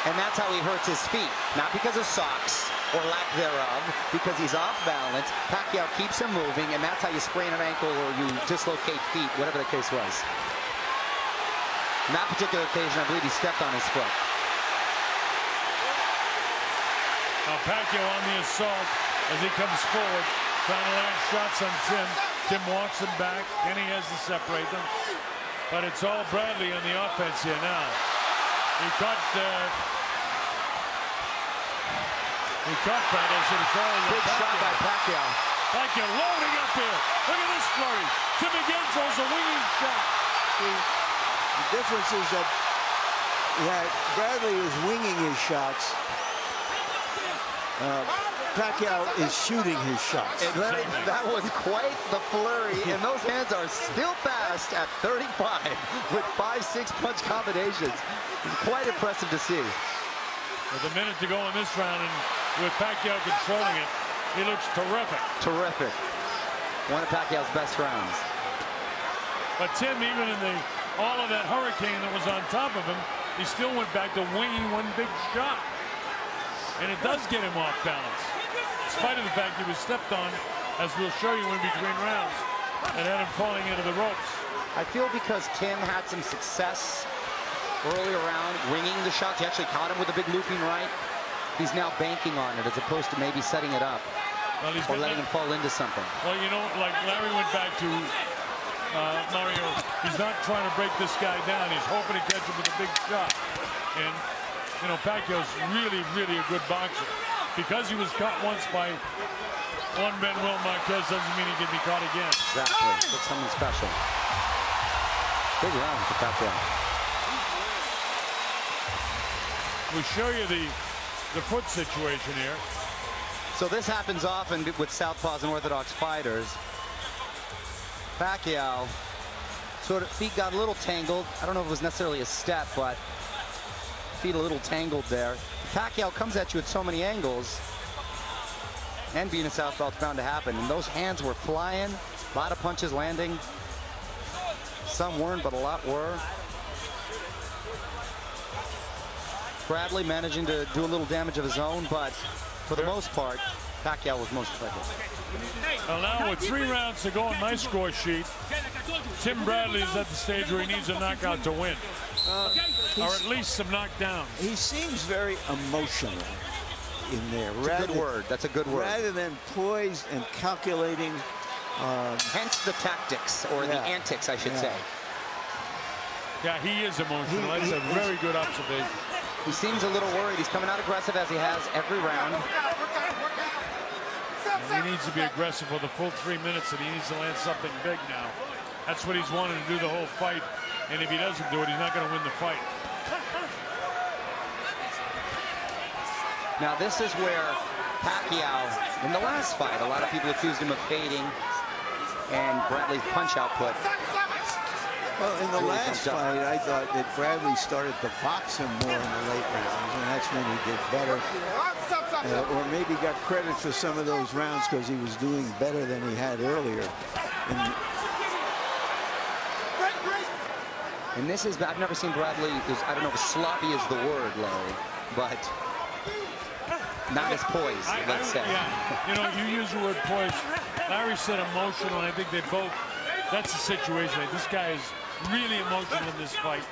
S5: And that's how he hurts his feet. Not because of socks or lack thereof, because he's off balance. Pacquiao keeps him moving, and that's how you sprain an ankle or you dislocate feet, whatever the case was. In that particular occasion, I believe he stepped on his foot.
S1: Now Pacquiao on the assault as he comes forward, trying to land shots on Tim. Tim walks him back, and he has to separate them. But it's all Bradley on the offense here now. He caught Bradley, so it's all
S5: Big shot by Pacquiao.
S1: Pacquiao loading up here. Look at this flurry. Tim again throws a winging shot.
S4: The difference is that Bradley is winging his shots. Pacquiao is shooting his shots.
S5: And that was quite the flurry, and those hands are still fast at 35 with 5-6 punch combinations. Quite impressive to see.
S1: With a minute to go in this round, and with Pacquiao controlling it, he looks terrific.
S5: Terrific. One of Pacquiao's best rounds.
S1: But Tim, even in all of that hurricane that was on top of him, he still went back to winging one big shot. And it does get him off balance, in spite of the fact he was stepped on, as we'll show you in between rounds, and had him falling into the ropes.
S5: I feel because Tim had some success early around winging the shots. He actually caught him with a big looping right. He's now banking on it as opposed to maybe setting it up or letting him fall into something.
S1: Well, you know, like Larry went back to Mario, he's not trying to break this guy down. He's hoping to catch him with a big shot. And you know, Pacquiao's really, really a good boxer. Because he was caught once by one Manuel Marquez doesn't mean he can be caught again.
S5: Exactly. That's something special. Big round for Pacquiao.
S1: We show you the foot situation here.
S5: So this happens often with southpaws and orthodox fighters. Pacquiao, sort of feet got a little tangled. I don't know if it was necessarily a step, but feet a little tangled there. Pacquiao comes at you at so many angles, and being a southpaw, it's bound to happen. And those hands were flying, a lot of punches landing. Some weren't, but a lot were. Bradley managing to do a little damage of his own, but for the most part, Pacquiao was most effective.
S1: Well, now with 3 rounds to go on my score sheet, Tim Bradley is at the stage where he needs a knockout to win. Or at least some knockdowns.
S4: He seems very emotional in there.
S5: That's a good word. That's a good word.
S4: Rather than poised and calculating.
S5: Hence the tactics, or the antics, I should say.
S1: Yeah, he is emotional. That's a very good observation.
S5: He seems a little worried. He's coming out aggressive as he has every round.
S1: And he needs to be aggressive for the full 3 minutes, and he needs to land something big now. That's what he's wanted to do the whole fight. And if he doesn't do it, he's not going to win the fight.
S5: Now this is where Pacquiao, in the last fight, a lot of people accused him of fading and Bradley's punch output.
S4: Well, in the last fight, I thought that Bradley started to box him more in the late rounds, and that's when he did better. Or maybe got credit for some of those rounds because he was doing better than he had earlier.
S5: And this is, I've never seen Bradley, I don't know if sloppy is the word, Larry, but not as poised, let's say.
S1: Yeah, you know, you use the word poised. Larry said emotional, and I think they both, that's the situation. This guy is really emotional in this fight.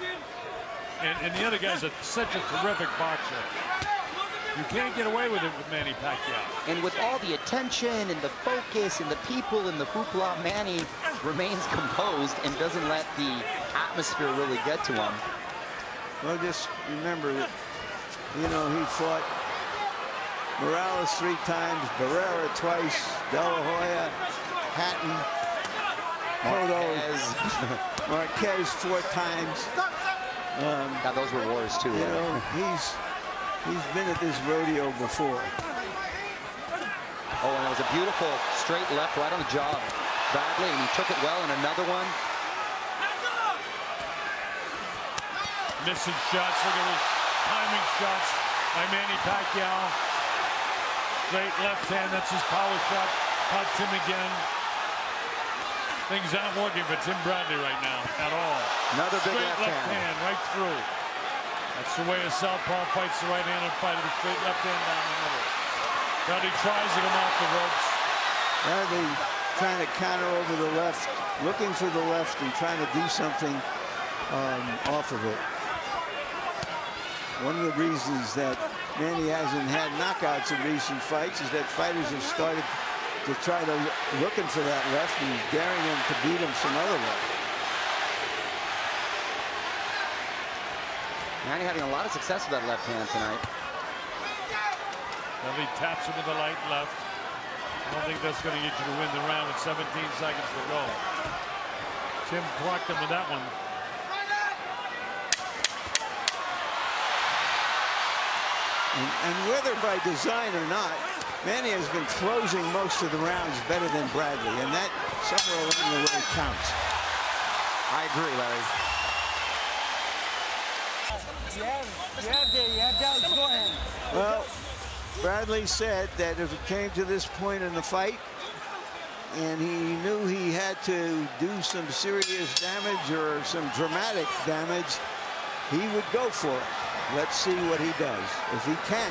S1: And the other guy's such a terrific boxer. You can't get away with it with Manny Pacquiao.
S5: And with all the attention and the focus and the people and the hoopla, Manny remains composed and doesn't let the atmosphere really get to him.
S4: Well, just remember that, you know, he fought Morales 3 times, Barrera twice, De La Hoya, Hatton, Marquez 4 times.
S5: Now those were wars too.
S4: You know, he's been at this rodeo before.
S5: Oh, and it was a beautiful straight left right on the jaw of Bradley, and he took it well in another one.
S1: Missing shots. Look at those timing shots by Manny Pacquiao. Straight left hand. That's his power shot. Caught Tim again. Things aren't working for Tim Bradley right now at all.
S5: Another big
S1: straight left hand right through. That's the way a southpaw fights the right-handed fighter. The straight left hand down the middle. Bradley tries to come off the ropes.
S4: Bradley trying to counter over the left, looking for the left and trying to do something off of it. One of the reasons that Manny hasn't had knockouts in recent fights is that fighters have started to try to looking for that left and daring him to beat him some other way.
S5: Manny having a lot of success with that left hand tonight.
S1: Well, he taps him with the light left. I don't think that's going to get you to win the round with 17 seconds to go. Tim clocked him with that one.
S4: And whether by design or not, Manny has been closing most of the rounds better than Bradley, and that somewhere along the way counts.
S5: I agree, Larry.
S4: Well, Bradley said that if it came to this point in the fight and he knew he had to do some serious damage or some dramatic damage, he would go for it. Let's see what he does, if he can.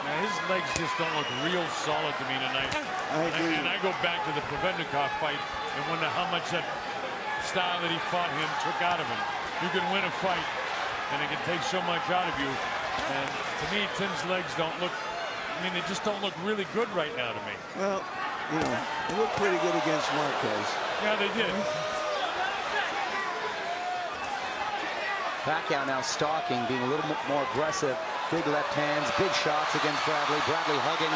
S1: Now, his legs just don't look real solid to me tonight.
S4: I agree.
S1: And I go back to the Prevennikov fight and wonder how much that style that he fought him took out of him. You can win a fight, and it can take so much out of you. And to me, Tim's legs don't look, I mean, they just don't look really good right now to me.
S4: Well, you know, they look pretty good against Marquez.
S1: Yeah, they did.
S5: Pacquiao now stalking, being a little more aggressive. Big left hands, big shots against Bradley. Bradley hugging,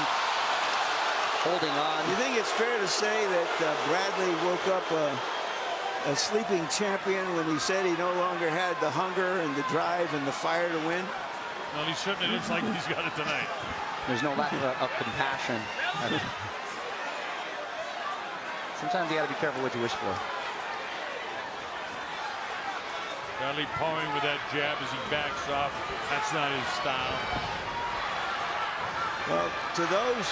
S5: holding on.
S4: You think it's fair to say that Bradley woke up a sleeping champion when he said he no longer had the hunger and the drive and the fire to win?
S1: Well, he certainly looks like he's got it tonight.
S5: There's no lack of compassion. Sometimes you got to be careful what you wish for.
S1: Bradley pawing with that jab as he backs off. That's not his style.
S4: Well, to those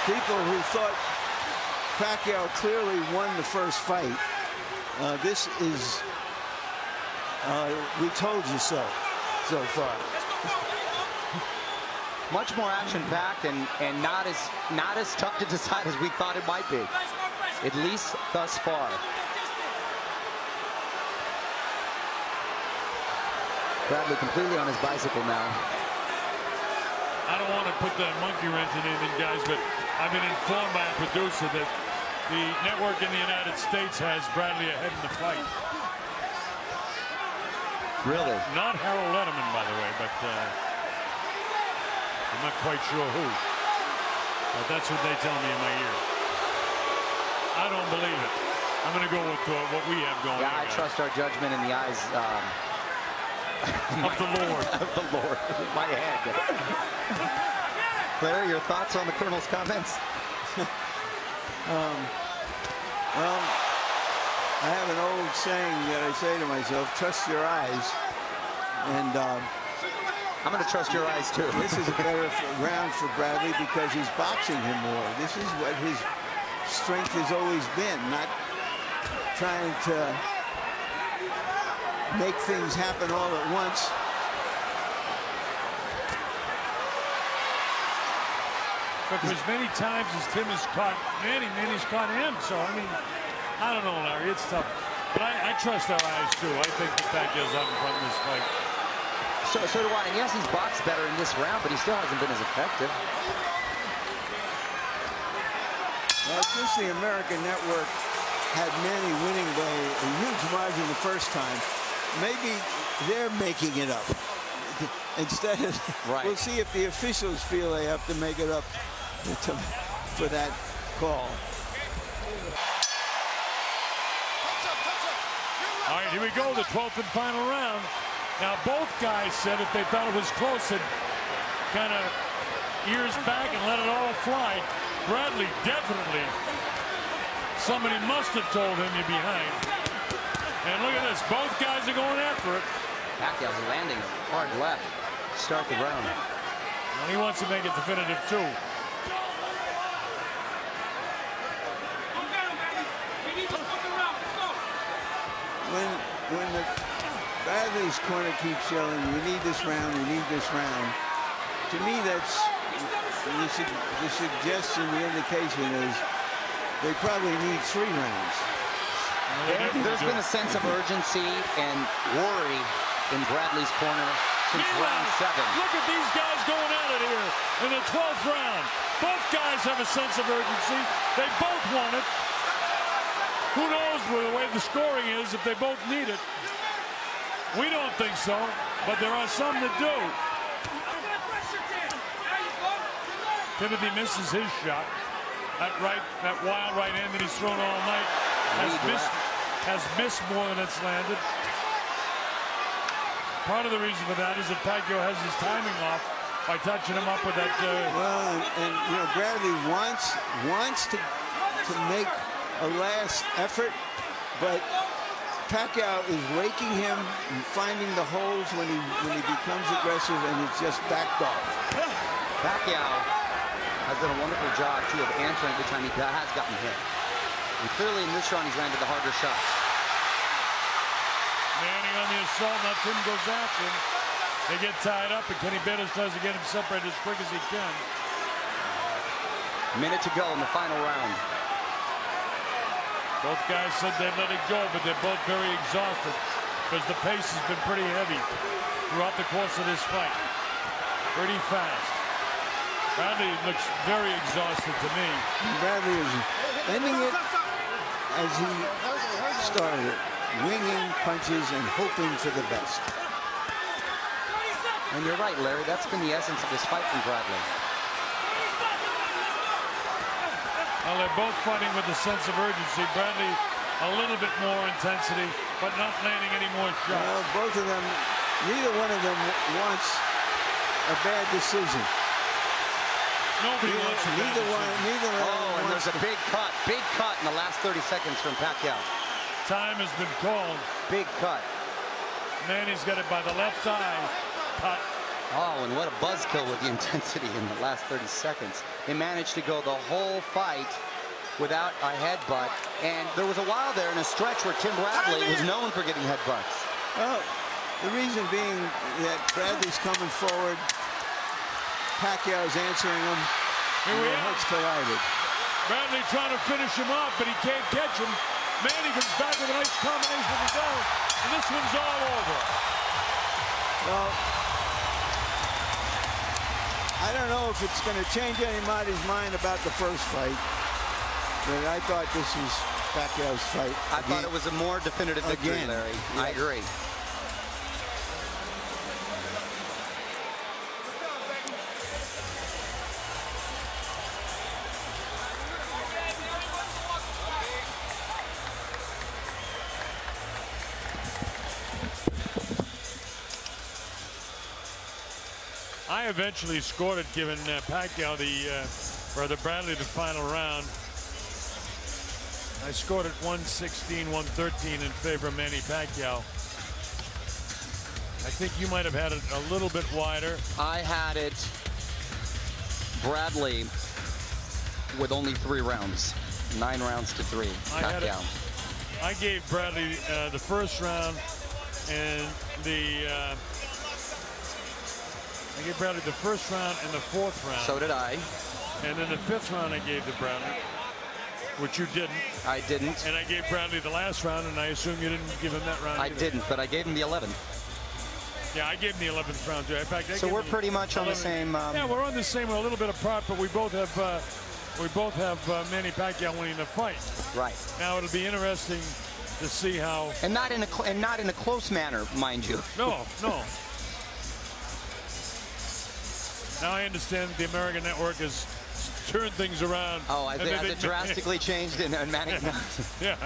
S4: people who thought Pacquiao clearly won the first fight, this is, we told you so far.
S5: Much more action-packed and not as tough to decide as we thought it might be, at least thus far. Bradley completely on his bicycle now.
S1: I don't want to put that monkey wrench in anything, guys, but I've been informed by a producer that the network in the United States has Bradley ahead in the fight.
S5: Really?
S1: Not Harold Lederman, by the way, but I'm not quite sure who. But that's what they tell me in my ear. I don't believe it. I'm going to go with what we have going on.
S5: Yeah, I trust our judgment in the eyes
S1: of the Lord.
S5: Of the Lord, my head. Larry, your thoughts on the Colonel's comments?
S4: Well, I have an old saying that I say to myself, trust your eyes. And
S5: I'm going to trust your eyes, too.
S4: this is a better round for Bradley because he's boxing him more. This is what his strength has always been, not trying to make things happen all at once.
S1: But for as many times as Tim has caught Manny, Manny's caught him. So, I mean, I don't know, Larry. It's tough. But I trust our eyes, too. I think that Pacquiao's out in front of this fight.
S5: So do I. And yes, he's boxed better in this round, but he still hasn't been as effective.
S4: Well, since the American Network had Manny winning by a huge margin the first time, maybe they're making it up. Instead of,
S5: right.
S4: We'll see if the officials feel they have to make it up for that call.
S1: All right, here we go, the 12th and final round. Now, both guys said if they thought it was close, they'd kind of ears back and let it all fly. Bradley definitely, somebody must have told him you're behind. And look at this, both guys are going after it.
S5: Pacquiao's landing hard left to start the round.
S1: And he wants to make it definitive, too.
S4: When the Bradley's corner keeps yelling, "You need this round, you need this round," to me that's the suggestion, the indication is they probably need 3 rounds.
S5: There's been a sense of urgency and worry in Bradley's corner since round 7.
S1: Look at these guys going at it here in the 12th round. Both guys have a sense of urgency. They both want it. Who knows where the way the scoring is if they both need it. We don't think so, but there are some that do. Timothy misses his shot. That wild right hand that he's thrown all night has missed more than it's landed. Part of the reason for that is that Pacquiao has his timing off by touching him up with that.
S4: Well, and you know, Bradley wants to make a last effort, but Pacquiao is raking him and finding the holes when he becomes aggressive, and it's just backed off.
S5: Pacquiao has done a wonderful job, too, of answering every time he has gotten hit. And clearly in this round, he's landed the harder shots.
S1: Manny on the assault, now Tim goes after him. They get tied up, and Kenny Bayless tries to get him separated as quick as he can.
S5: Minute to go in the final round.
S1: Both guys said they'd let it go, but they're both very exhausted because the pace has been pretty heavy throughout the course of this fight. Pretty fast. Bradley looks very exhausted to me.
S4: Bradley is ending it as he started it, winging punches and hoping for the best.
S5: And you're right, Larry. That's been the essence of this fight from Bradley.
S1: Well, they're both fighting with a sense of urgency. Bradley a little bit more intensity, but not landing any more shots.
S4: Well, both of them, neither one of them wants a bad decision.
S1: Nobody wants a bad decision.
S4: Neither one.
S5: Oh, and there's a big cut in the last 30 seconds from Pacquiao.
S1: Time has been called.
S5: Big cut.
S1: Manny's got it by the left eye. Cut.
S5: Oh, and what a buzzkill with the intensity in the last 30 seconds. They managed to go the whole fight without a headbutt. And there was a while there in a stretch where Tim Bradley was known for getting headbutts.
S4: Well, the reason being that Bradley's coming forward, Pacquiao's answering him.
S1: Here we
S4: and their
S1: are.
S4: heads collided.
S1: Bradley trying to finish him off, but he can't catch him. Manny comes back with a nice combination of his own, and this one's all over.
S4: Well, I don't know if it's going to change anybody's mind about the first fight, but I thought this was Pacquiao's fight.
S5: I thought it was a more definitive victory, Larry.
S4: Yes.
S5: I agree.
S1: I eventually scored it, giving Pacquiao the Bradley the final round. I scored it 116, 113 in favor of Manny Pacquiao. I think you might have had it a little bit wider.
S5: I had it Bradley with only 3 rounds. 9 rounds to 3. Pacquiao.
S1: I gave Bradley the first round and I gave Bradley the first round and the 4th round.
S5: So did I.
S1: And then the 5th round I gave to Bradley, which you didn't.
S5: I didn't.
S1: And I gave Bradley the last round, and I assume you didn't give him that round
S5: I
S1: either.
S5: didn't, but I gave him the 11th.
S1: Yeah, I gave him the 11th round too. In fact,
S5: so we're pretty much on the same.
S1: Yeah, we're on the same, a little bit apart, but we both have Manny Pacquiao winning the fight.
S5: Right.
S1: Now it'll be interesting to see how.
S5: And not in a close manner, mind you.
S1: No. Now I understand that the American network has turned things around.
S5: Oh, has it drastically changed? And Manny.
S1: Yeah,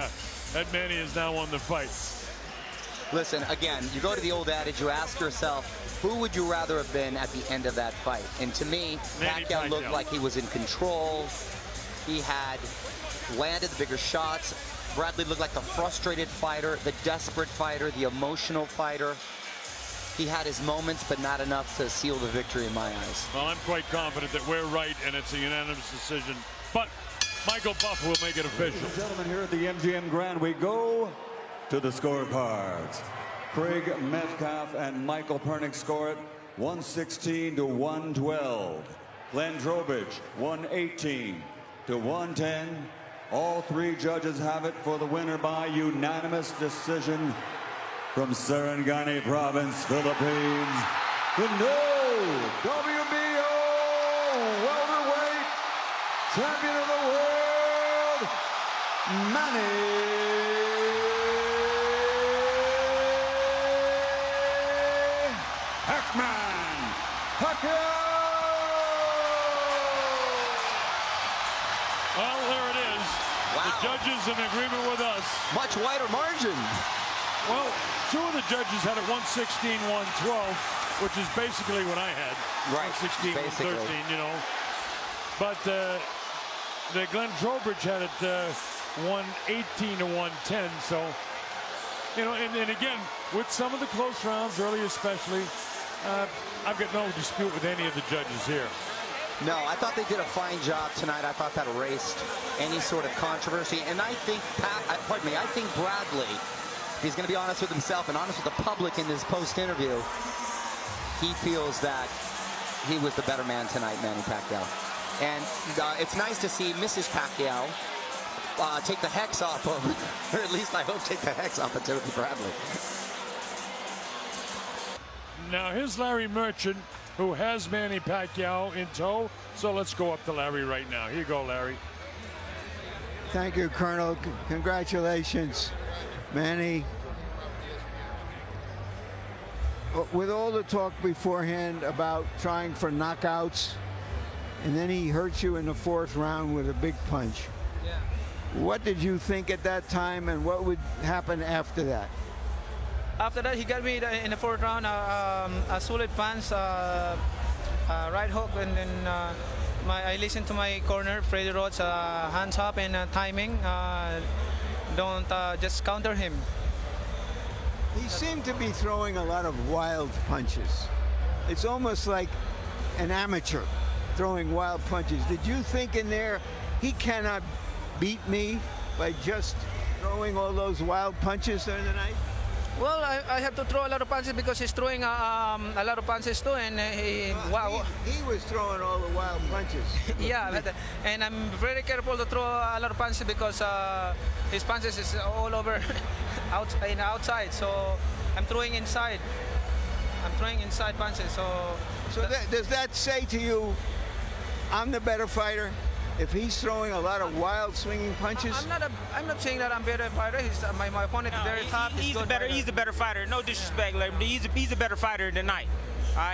S1: that Manny has now won the fight.
S5: Listen, again, you go to the old adage, you ask yourself, who would you rather have been at the end of that fight? And to me, Pacquiao looked like he was in control. He had landed the bigger shots. Bradley looked like the frustrated fighter, the desperate fighter, the emotional fighter. He had his moments, but not enough to seal the victory in my eyes.
S1: Well, I'm quite confident that we're right, and it's a unanimous decision. But Michael Buffer will make it official.
S2: Ladies and gentlemen, here at the MGM Grand, we go to the scorecards. Craig Metcalf and Michael Pernick score it 116 to 112. Glenn Drobich 118 to 110. All 3 judges have it for the winner by unanimous decision from Sarangani Province, Philippines. The new WBO welterweight champion of the world, Manny Pacquiao.
S1: Well, there it is.
S5: Wow.
S1: The judges in agreement with us.
S5: Much wider margin.
S1: Well, 2 of the judges had it 116, 112, which is basically what I had.
S5: Right.
S1: 116,
S5: basically.
S1: 113, you know. But the Glenn Trowbridge had it 118 to 110. So, you know, and again, with some of the close rounds early especially, I've got no dispute with any of the judges here.
S5: No, I thought they did a fine job tonight. I thought that erased any sort of controversy. And I think, I think Bradley, if he's going to be honest with himself and honest with the public in this post-interview, he feels that he was the better man tonight, Manny Pacquiao. And it's nice to see Mrs. Pacquiao take the hex off of, or at least I hope take the hex off of Timothy Bradley.
S1: Now here's Larry Merchant, who has Manny Pacquiao in tow. So let's go up to Larry right now. Here you go, Larry.
S4: Thank you, Colonel. Congratulations, Manny. With all the talk beforehand about trying for knockouts, and then he hurts you in the 4th round with a big punch.
S6: Yeah.
S4: What did you think at that time, and what would happen after that?
S6: After that, he got me in the 4th round, a solid punch, right hook, and then I listened to my corner, Freddie Roach, hands up and timing. Don't just counter him.
S4: He seemed to be throwing a lot of wild punches. It's almost like an amateur throwing wild punches. Did you think in there, he cannot beat me by just throwing all those wild punches during the night?
S6: Well, I have to throw a lot of punches because he's throwing a lot of punches too, and wow.
S4: He was throwing all the wild punches.
S6: Yeah, and I'm very careful to throw a lot of punches because his punches is all over outside. So I'm throwing inside. I'm throwing inside punches. So
S4: does that say to you, I'm the better fighter? If he's throwing a lot of wild swinging punches?
S6: I'm not saying that I'm better fighter. My opponent is very tough.
S7: He's the better fighter. No disrespect, but he's a better fighter tonight.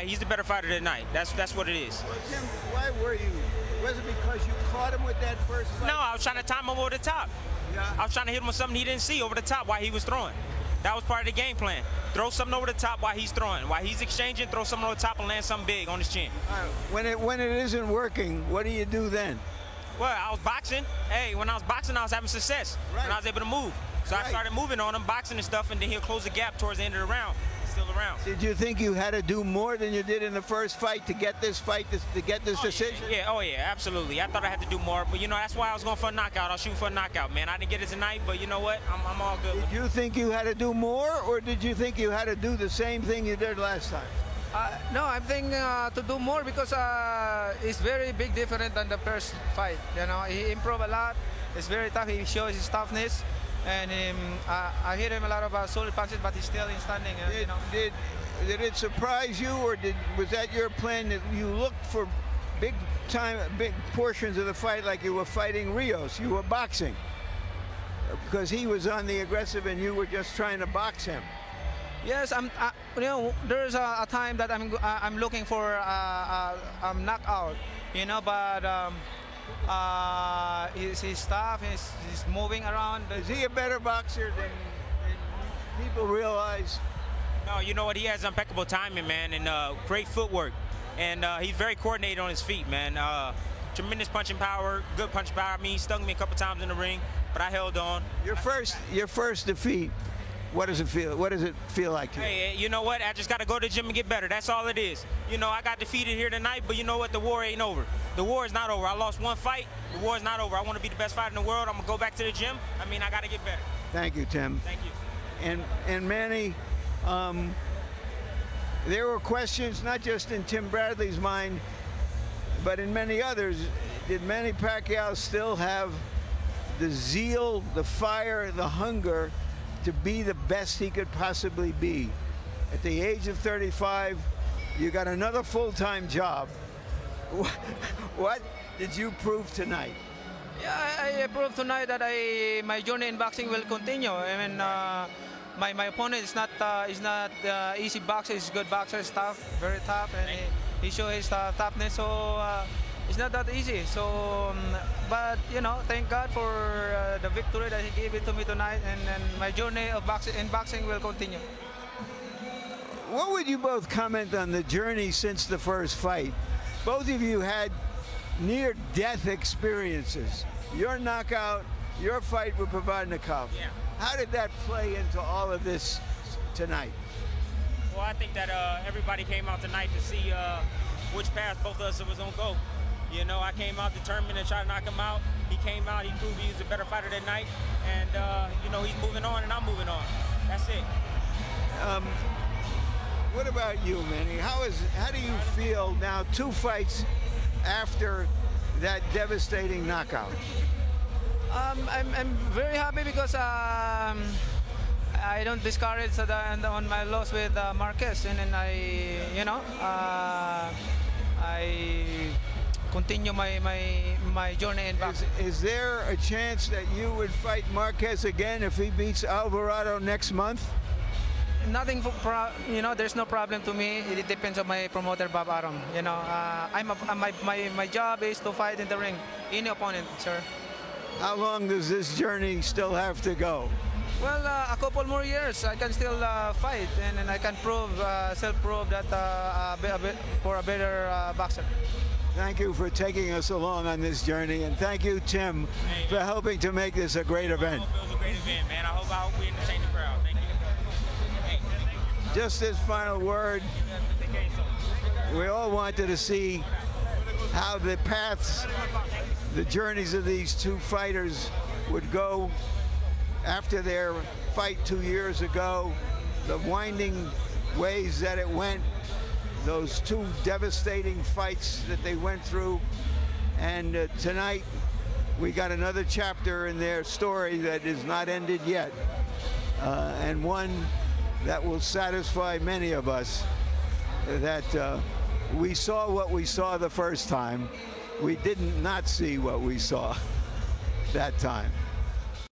S7: He's the better fighter tonight. That's what it is.
S4: Well, Tim, why were you? Was it because you caught him with that first fight?
S7: No, I was trying to time him over the top.
S4: Yeah.
S7: I was trying to hit him with something he didn't see over the top while he was throwing. That was part of the game plan. Throw something over the top while he's throwing. While he's exchanging, throw something over the top and land something big on his chin.
S4: When it isn't working, what do you do then?
S7: Well, I was boxing. Hey, when I was boxing, I was having success.
S4: Right.
S7: And I was able to move. So I started moving on him, boxing and stuff, and then he'll close the gap towards the end of the round. He's still around.
S4: Did you think you had to do more than you did in the first fight to get this fight, to get this decision?
S7: Oh yeah, absolutely. I thought I had to do more, but you know, that's why I was going for a knockout. I was shooting for a knockout, man. I didn't get it tonight, but you know what? I'm all good.
S4: Did you think you had to do more, or did you think you had to do the same thing you did last time?
S6: No, I'm thinking to do more because it's very big different than the first fight. You know, he improved a lot. It's very tough. He shows his toughness, and I hit him a lot of solid punches, but he's still in standing. You know.
S4: Did it surprise you, or was that your plan that you looked for big portions of the fight like you were fighting Rios? You were boxing because he was on the aggressive and you were just trying to box him.
S6: Yes, you know, there's a time that I'm looking for a knockout, you know, but he's tough, he's moving around.
S4: Is he a better boxer than people realize?
S7: No, you know what? He has impeccable timing, man, and great footwork, and he's very coordinated on his feet, man. Tremendous punching power, good punching power. I mean, he stung me a couple times in the ring, but I held on.
S4: Your first defeat. What does it feel? What does it feel like to you?
S7: Hey, you know what? I just got to go to the gym and get better. That's all it is. You know, I got defeated here tonight, but you know what? The war ain't over. The war is not over. I lost one fight. The war is not over. I want to be the best fighter in the world. I'm gonna go back to the gym. I mean, I got to get better.
S4: Thank you, Tim.
S7: Thank you.
S4: And Manny, there were questions not just in Tim Bradley's mind, but in many others. Did Manny Pacquiao still have the zeal, the fire, the hunger to be the best he could possibly be? At the age of 35, you got another full-time job. What did you prove tonight?
S6: Yeah, I proved tonight that my journey in boxing will continue. I mean, my opponent is not easy boxer. He's a good boxer. He's tough, very tough, and he showed his toughness. So it's not that easy. So, but you know, thank God for the victory that he gave it to me tonight, and my journey of boxing will continue.
S4: What would you both comment on the journey since the first fight? Both of you had near-death experiences. Your knockout, your fight with Provodnikov.
S7: Yeah.
S4: How did that play into all of this tonight?
S7: Well, I think that everybody came out tonight to see which path both of us was gonna go. You know, I came out determined to try to knock him out. He came out, he proved he was a better fighter that night, and you know, he's moving on and I'm moving on. That's it.
S4: What about you, Manny? How do you feel now, 2 fights after that devastating knockout?
S6: I'm very happy because I don't discourage on my loss with Marquez, and then I continue my journey in boxing.
S4: Is there a chance that you would fight Marquez again if he beats Alvarado next month?
S6: Nothing, there's no problem to me. It depends on my promoter, Bob Arum. You know, my job is to fight in the ring, any opponent, sir.
S4: How long does this journey still have to go?
S6: Well, a couple more years. I can still fight, and I can self-prove that for a better boxer.
S4: Thank you for taking us along on this journey, and thank you, Tim, for helping to make this a great event.
S7: I hope it was a great event, man. I hope we entertain the crowd. Thank you.
S4: Just this final word, we all wanted to see how the paths, the journeys of these 2 fighters would go after their fight 2 years ago, the winding ways that it went, those 2 devastating fights that they went through, and tonight we got another chapter in their story that is not ended yet, and one that will satisfy many of us that we saw what we saw the first time. We didn't not see what we saw that time.